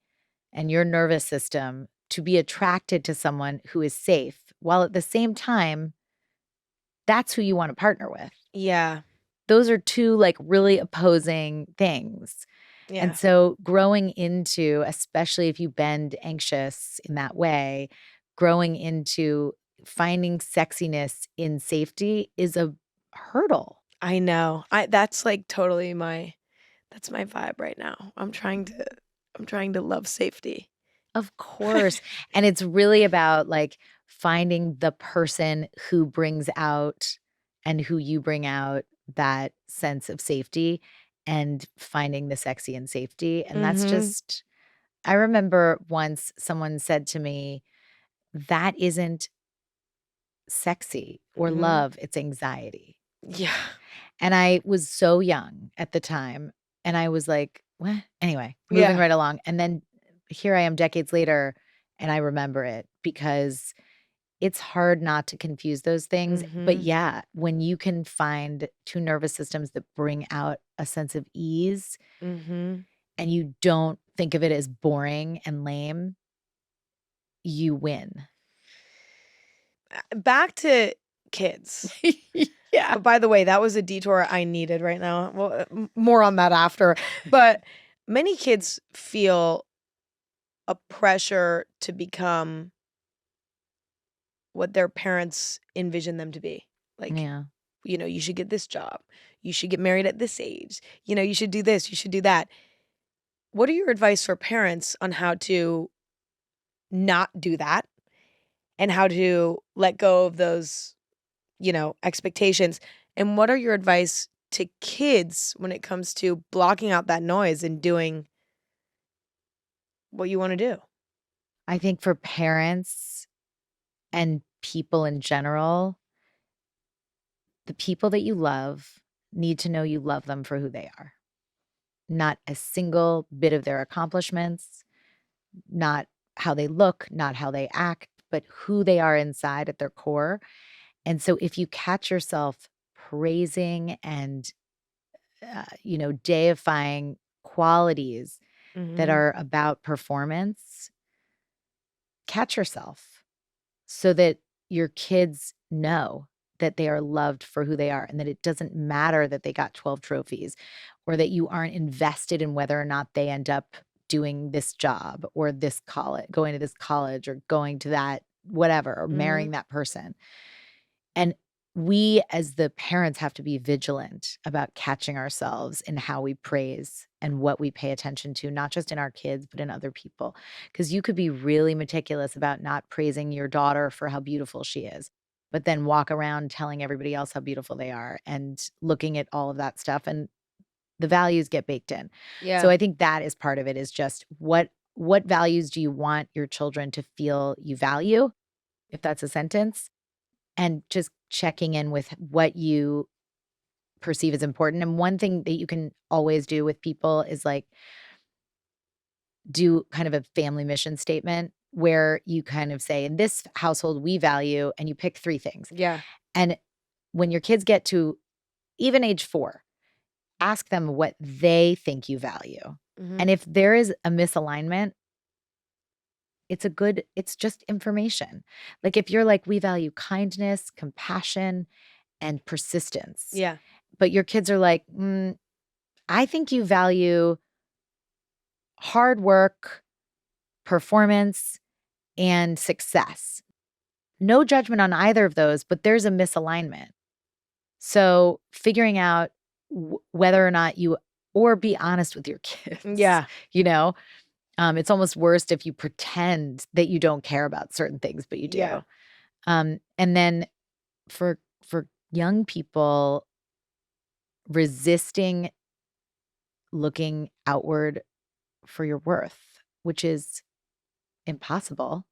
and your nervous system to be attracted to someone who is safe, while at the same time, that's who you want to partner with? Yeah. Those are two like really opposing things. Yeah. And so growing into, especially if you've been anxious in that way, growing into finding sexiness in safety is a hurdle. I know. That's like totally That's my vibe right now. I'm trying to love safety. Of course. And it's really about like finding the person who brings out and who you bring out that sense of safety and finding the sexy in safety. And that's Mhm. just, I remember once someone said to me, that isn't sexy or Mhm. love, it's anxiety. Yeah. And I was so young at the time. And I was like, what? Anyway, moving Yeah. right along. And then here I am decades later, and I remember it because it's hard not to confuse those things. But Mhm. yeah, when you can find two nervous systems that bring out a sense of ease Mhm. and you don't think of it as boring and lame, you win. Back to kids. Yeah. By the way, that was a detour I needed right now. Well, more on that after. But many kids feel a pressure to become what their parents envision them to be. Like, Yeah. you should get this job. You should get married at this age. You should do this. You should do that. What are your advice for parents on how to not do that and how to let go of those, expectations? And what are your advice to kids when it comes to blocking out that noise and doing what you want to do? I think for parents and people in general, the people that you love need to know you love them for who they are. Not a single bit of their accomplishments, not how they look, not how they act, but who they are inside at their core. And so if you catch yourself praising and, deifying qualities that Mhm. are about performance, catch yourself so that your kids know that they are loved for who they are and that it doesn't matter that they got 12 trophies or that you aren't invested in whether or not they end up doing this job or this college, going to this college or going to that whatever or marrying Mhm. that person. And we as the parents have to be vigilant about catching ourselves in how we praise and what we pay attention to, not just in our kids, but in other people. Because you could be really meticulous about not praising your daughter for how beautiful she is, but then walk around telling everybody else how beautiful they are and looking at all of that stuff. And the values get baked in. So Yeah. I think that is part of it is just what values do you want your children to feel you value, if that's a sentence, and just checking in with what you perceive as important. And one thing that you can always do with people is like do kind of a family mission statement where you kind of say, in this household, we value, and you pick 3 things. Yeah. And when your kids get to even age 4, ask them what they think you value. And Mhm. if there is a misalignment, it's just information. Like if you're like, we value kindness, compassion, and persistence. Yeah. But your kids are like, I think you value hard work, performance, and success. No judgment on either of those, but there's a misalignment. So figuring out whether or not you, or be honest with your kids, Yeah. you know, it's almost worst if you pretend that you don't care about certain things, but you Yeah. do. And then for young people, resisting looking outward for your worth, which is impossible,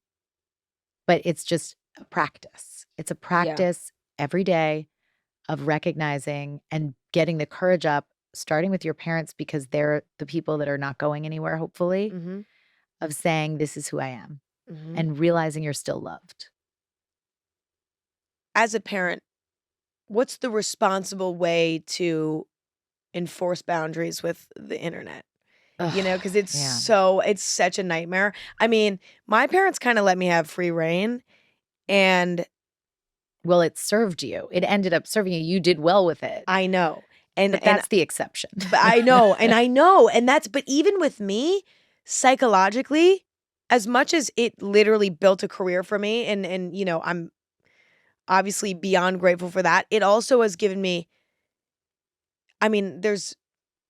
but it's just a practice. It's a Yeah. practice every day of recognizing and getting the courage up, starting with your parents because they're the people that are not going anywhere, hopefully, Mhm. of saying, this is who I am Mhm. and realizing you're still loved. As a parent, what's the responsible way to enforce boundaries with the internet? Ugh, Because yeah. it's such a nightmare. I mean, my parents kinda let me have free reign, and Well, it served you. It ended up serving you. You did well with it, I know, and but that's the exception. but I know, and but even with me, psychologically, as much as it literally built a career for me, and I'm obviously beyond grateful for that, it also has given me, I mean, there's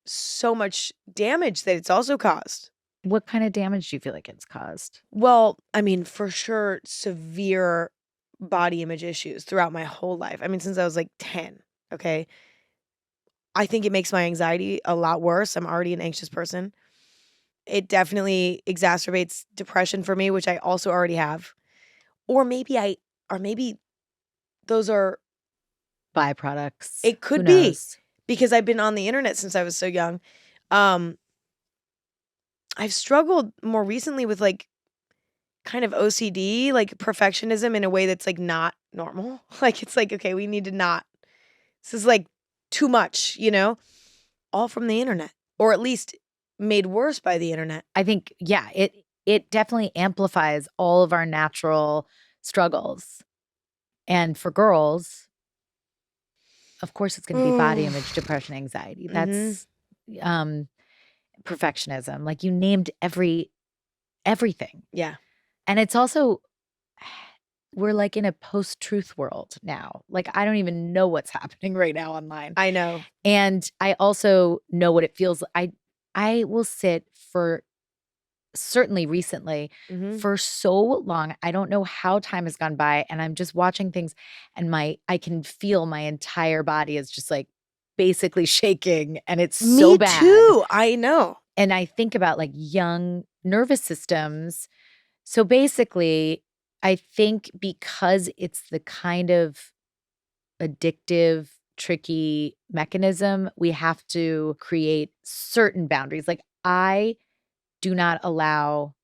so much damage that it's also caused. What kind of damage do you feel like it's caused? Well, I mean, for sure, severe body image issues throughout my whole life. I mean, since I was like 10, okay? I think it makes my anxiety a lot worse. I'm already an anxious person. It definitely exacerbates depression for me, which I also already have. Or maybe those are, Byproducts. it Who could be knows? because I've been on the internet since I was so young. Um, I've struggled more recently with like kind of OCD, like perfectionism in a way that's like not normal. Like it's like, okay, we need to not, this is like too much, you know, all from the internet, or at least made worse by the internet. I think, yeah, it definitely amplifies all of our natural struggles. And for girls, of course, it's going to be body image, depression, anxiety. Mm-hmm. That's um, perfectionism. Like you named everything. Yeah. And it's also, we're like in a post-truth world now. Like I don't even know what's happening right now online. I know. And I also know what it feels. I will sit for certainly recently Mm-hmm. for so long. I don't know how time has gone by, and I'm just watching things, and I can feel my entire body is just like basically shaking, and it's so Me bad. too. I know. And I think about like young nervous systems. So basically, I think because it's the kind of addictive, tricky mechanism, we have to create certain boundaries. Like I do not allow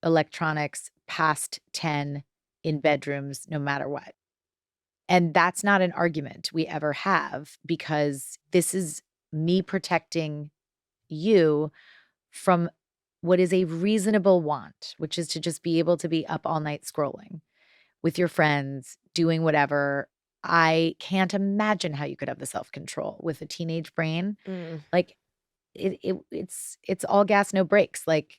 electronics past 10 in bedrooms, no matter what. And that's not an argument we ever have because this is me protecting you from what is a reasonable want, which is to just be able to be up all night scrolling with your friends, doing whatever. I can't imagine how you could have the self-control with a teenage brain. Mm. Like it's all gas, no brakes. Like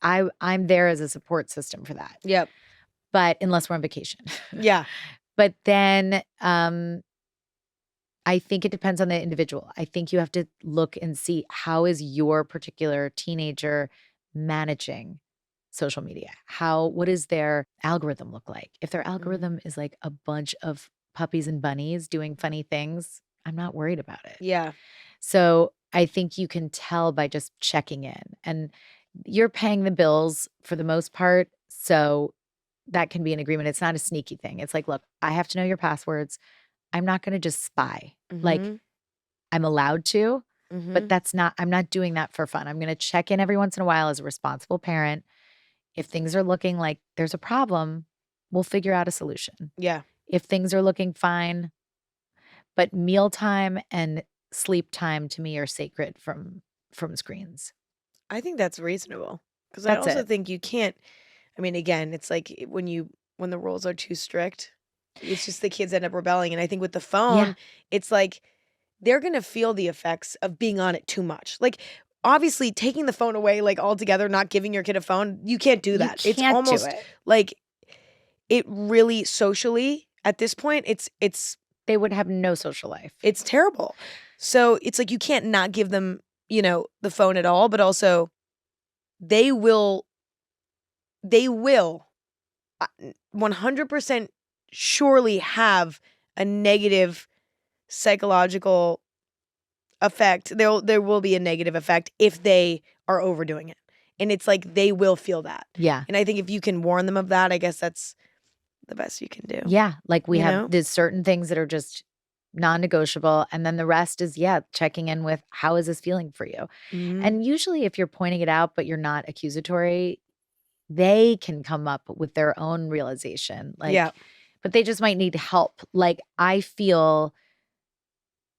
I'm there as a support system for that. Yep. But unless we're on vacation. Yeah. But then I think it depends on the individual. I think you have to look and see how is your particular teenager managing social media? What does their algorithm look like? If their algorithm is like a bunch of puppies and bunnies doing funny things, I'm not worried about it. Yeah. So I think you can tell by just checking in, and you're paying the bills for the most part. So that can be an agreement. It's not a sneaky thing. It's like, look, I have to know your passwords. I'm not going to just spy. Like Mm-hmm. I'm allowed to, Mm-hmm. but I'm not doing that for fun. I'm going to check in every once in a while as a responsible parent. If things are looking like there's a problem, we'll figure out a solution. Yeah. If things are looking fine, but mealtime and sleep time to me are sacred from screens. I think that's reasonable because I That's also it. think you can't. I mean, again, it's like when the rules are too strict, it's just the kids end up rebelling. And I think with the Yeah. phone, it's like they're gonna feel the effects of being on it too much. Like obviously taking the phone away like altogether, not giving your kid a phone, you can't do You that. It's can't do almost it. like it really socially at this point, They would have no social life. it's terrible. So it's like you can't not give them, the phone at all, but also they will 100% surely have a negative psychological effect. There will be a negative effect if they are overdoing it. And it's like they will feel that. Yeah. And I think if you can warn them of that, I guess that's the best you can do. Yeah. Like we You have know? there's certain things that are just non-negotiable. And then the rest is, checking in with how is this feeling for you? Mhm. And usually if you're pointing it out, but you're not accusatory, they can come up with their own realization. Like, Yeah. but they just might need help. Like I feel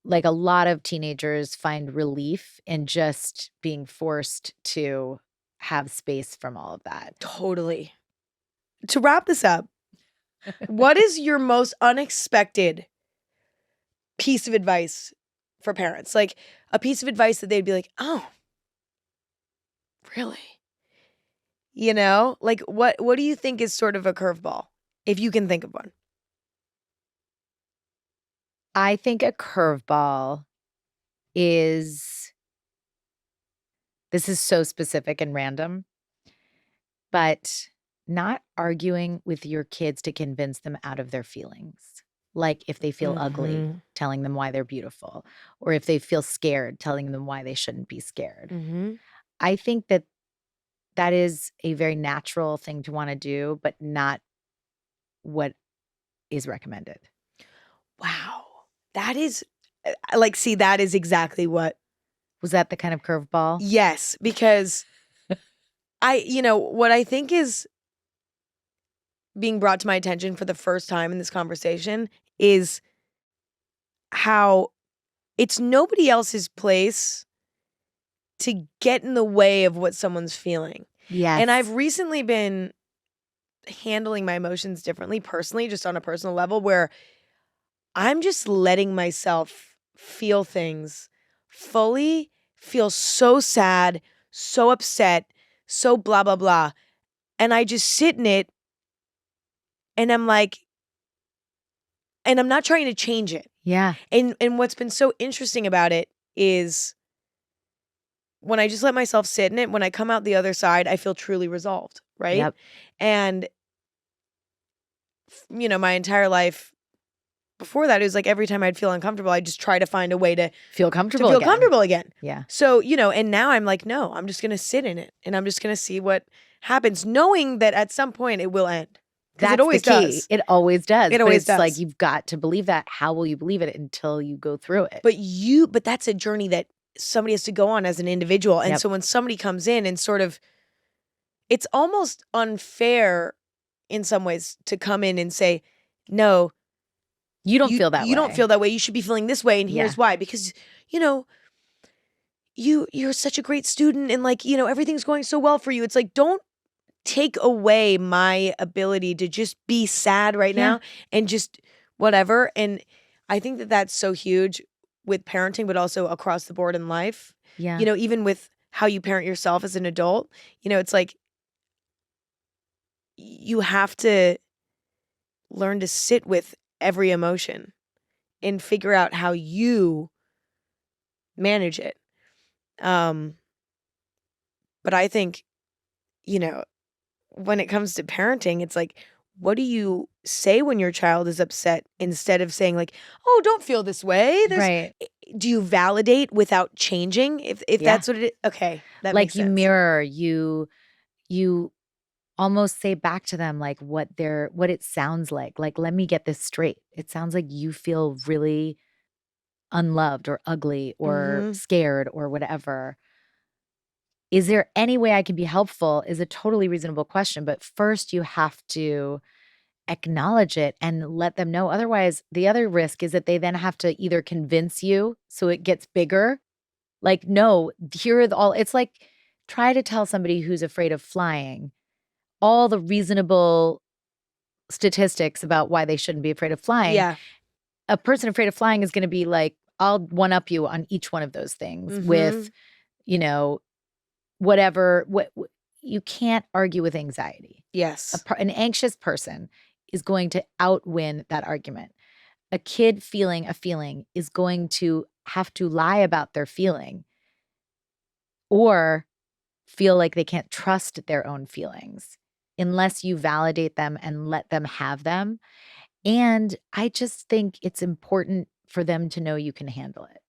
like a lot of teenagers find relief in just being forced to have space from all of that. Totally. To wrap this up, what is your most unexpected piece of advice for parents? Like a piece of advice that they'd be like, "Oh, really?" Like what do you think is sort of a curveball, if you can think of one? I think a curveball is This is so specific and random, but not arguing with your kids to convince them out of their feelings. Like if they feel ugly, Mhm. telling them why they're beautiful, or if they feel scared, telling them why they shouldn't be scared. Mhm. I think that that is a very natural thing to want to do, but not what is recommended. Wow. That is like, see, that is exactly what. Was that the kind of curveball? Yes, because what I think is being brought to my attention for the first time in this conversation is how it's nobody else's place to get in the way of what someone's feeling. Yes. And I've recently been handling my emotions differently personally, just on a personal level, where I'm just letting myself feel things fully, feel so sad, so upset, so blah, blah, blah. And I just sit in it and I'm like, and I'm not trying to change it. Yeah. And what's been so interesting about it is when I just let myself sit in it, when I come out the other side, I feel truly resolved, right? Yep. And my entire life before that, it was like every time I'd feel uncomfortable, I'd just try to find a way to Feel comfortable feel again. comfortable again. Yeah. So, and now I'm like, no, I'm just going to sit in it and I'm just going to see what happens, knowing that at some point it will end. Because it always the key. does. It always does. It always but it's like does. you've got to believe that. How will you believe it until you go through it? But that's a journey that somebody has to go on as an individual. And Yep. so when somebody comes in and sort of, it's almost unfair in some ways to come in and say, no, you don't feel that way. You don't feel that way. You should be feeling this way. And here's why. Because, you're such a great student and like, everything's going so well for you. It's like, don't take away my ability to just be sad right now and just whatever. And I think that that's so huge with parenting, but also across the board in life. Yeah. Even with how you parent yourself as an adult, it's like you have to learn to sit with every emotion and figure out how you manage it. But I think, when it comes to parenting, it's like, what do you say when your child is upset instead of saying like, oh, don't feel this way? Right. Do you validate without changing? If that's what it is? Okay. That like makes you sense. mirror, you almost say back to them like what it sounds like. Like, let me get this straight. It sounds like you feel really unloved or ugly or scared or whatever. Is there any way I can be helpful is a totally reasonable question. But first you have to acknowledge it and let them know. Otherwise, the other risk is that they then have to either convince you so it gets bigger. Like, no, here are all, it's like try to tell somebody who's afraid of flying all the reasonable statistics about why they shouldn't be afraid of flying. Yeah. A person afraid of flying is going to be like, I'll one up you on each one of those things with, whatever. You can't argue with anxiety. Yes. An anxious person is going to outwin that argument. A kid feeling a feeling is going to have to lie about their feeling or feel like they can't trust their own feelings unless you validate them and let them have them. And I just think it's important for them to know you can handle it.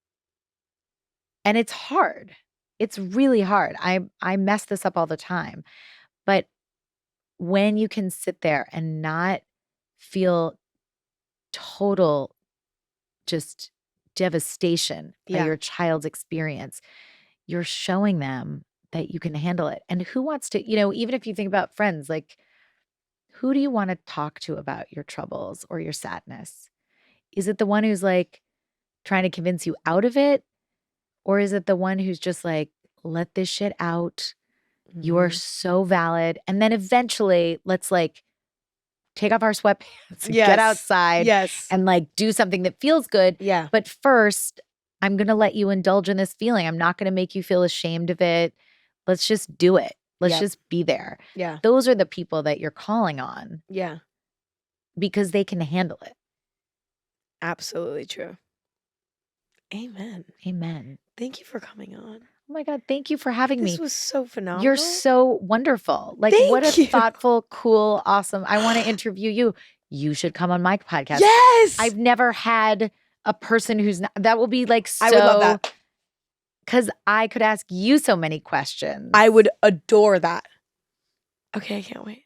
And it's hard. It's really hard. I mess this up all the time. But when you can sit there and not feel total just devastation by your child's experience, you're showing them that you can handle it. And who wants to, even if you think about friends, like who do you want to talk to about your troubles or your sadness? Is it the one who's like trying to convince you out of it? Or is it the one who's just like, let this shit out? You are so valid. And then eventually let's like take off our sweatpants and get outside and like do something that feels good. Yeah. But first, I'm going to let you indulge in this feeling. I'm not going to make you feel ashamed of it. Let's just do it. Let's just be there. Yeah. Those are the people that you're calling on. Yeah. Because they can handle it. Absolutely true. Amen. Amen. Thank you for coming on. Oh my God, thank you for having me. This was so phenomenal. You're so wonderful. Like, what Thank a you. thoughtful, cool, awesome. I want to interview you. You should come on my podcast. Yes. I've never had a person who's not, that will be like so. I would love that. Because I could ask you so many questions. I would adore that. Okay, I can't wait.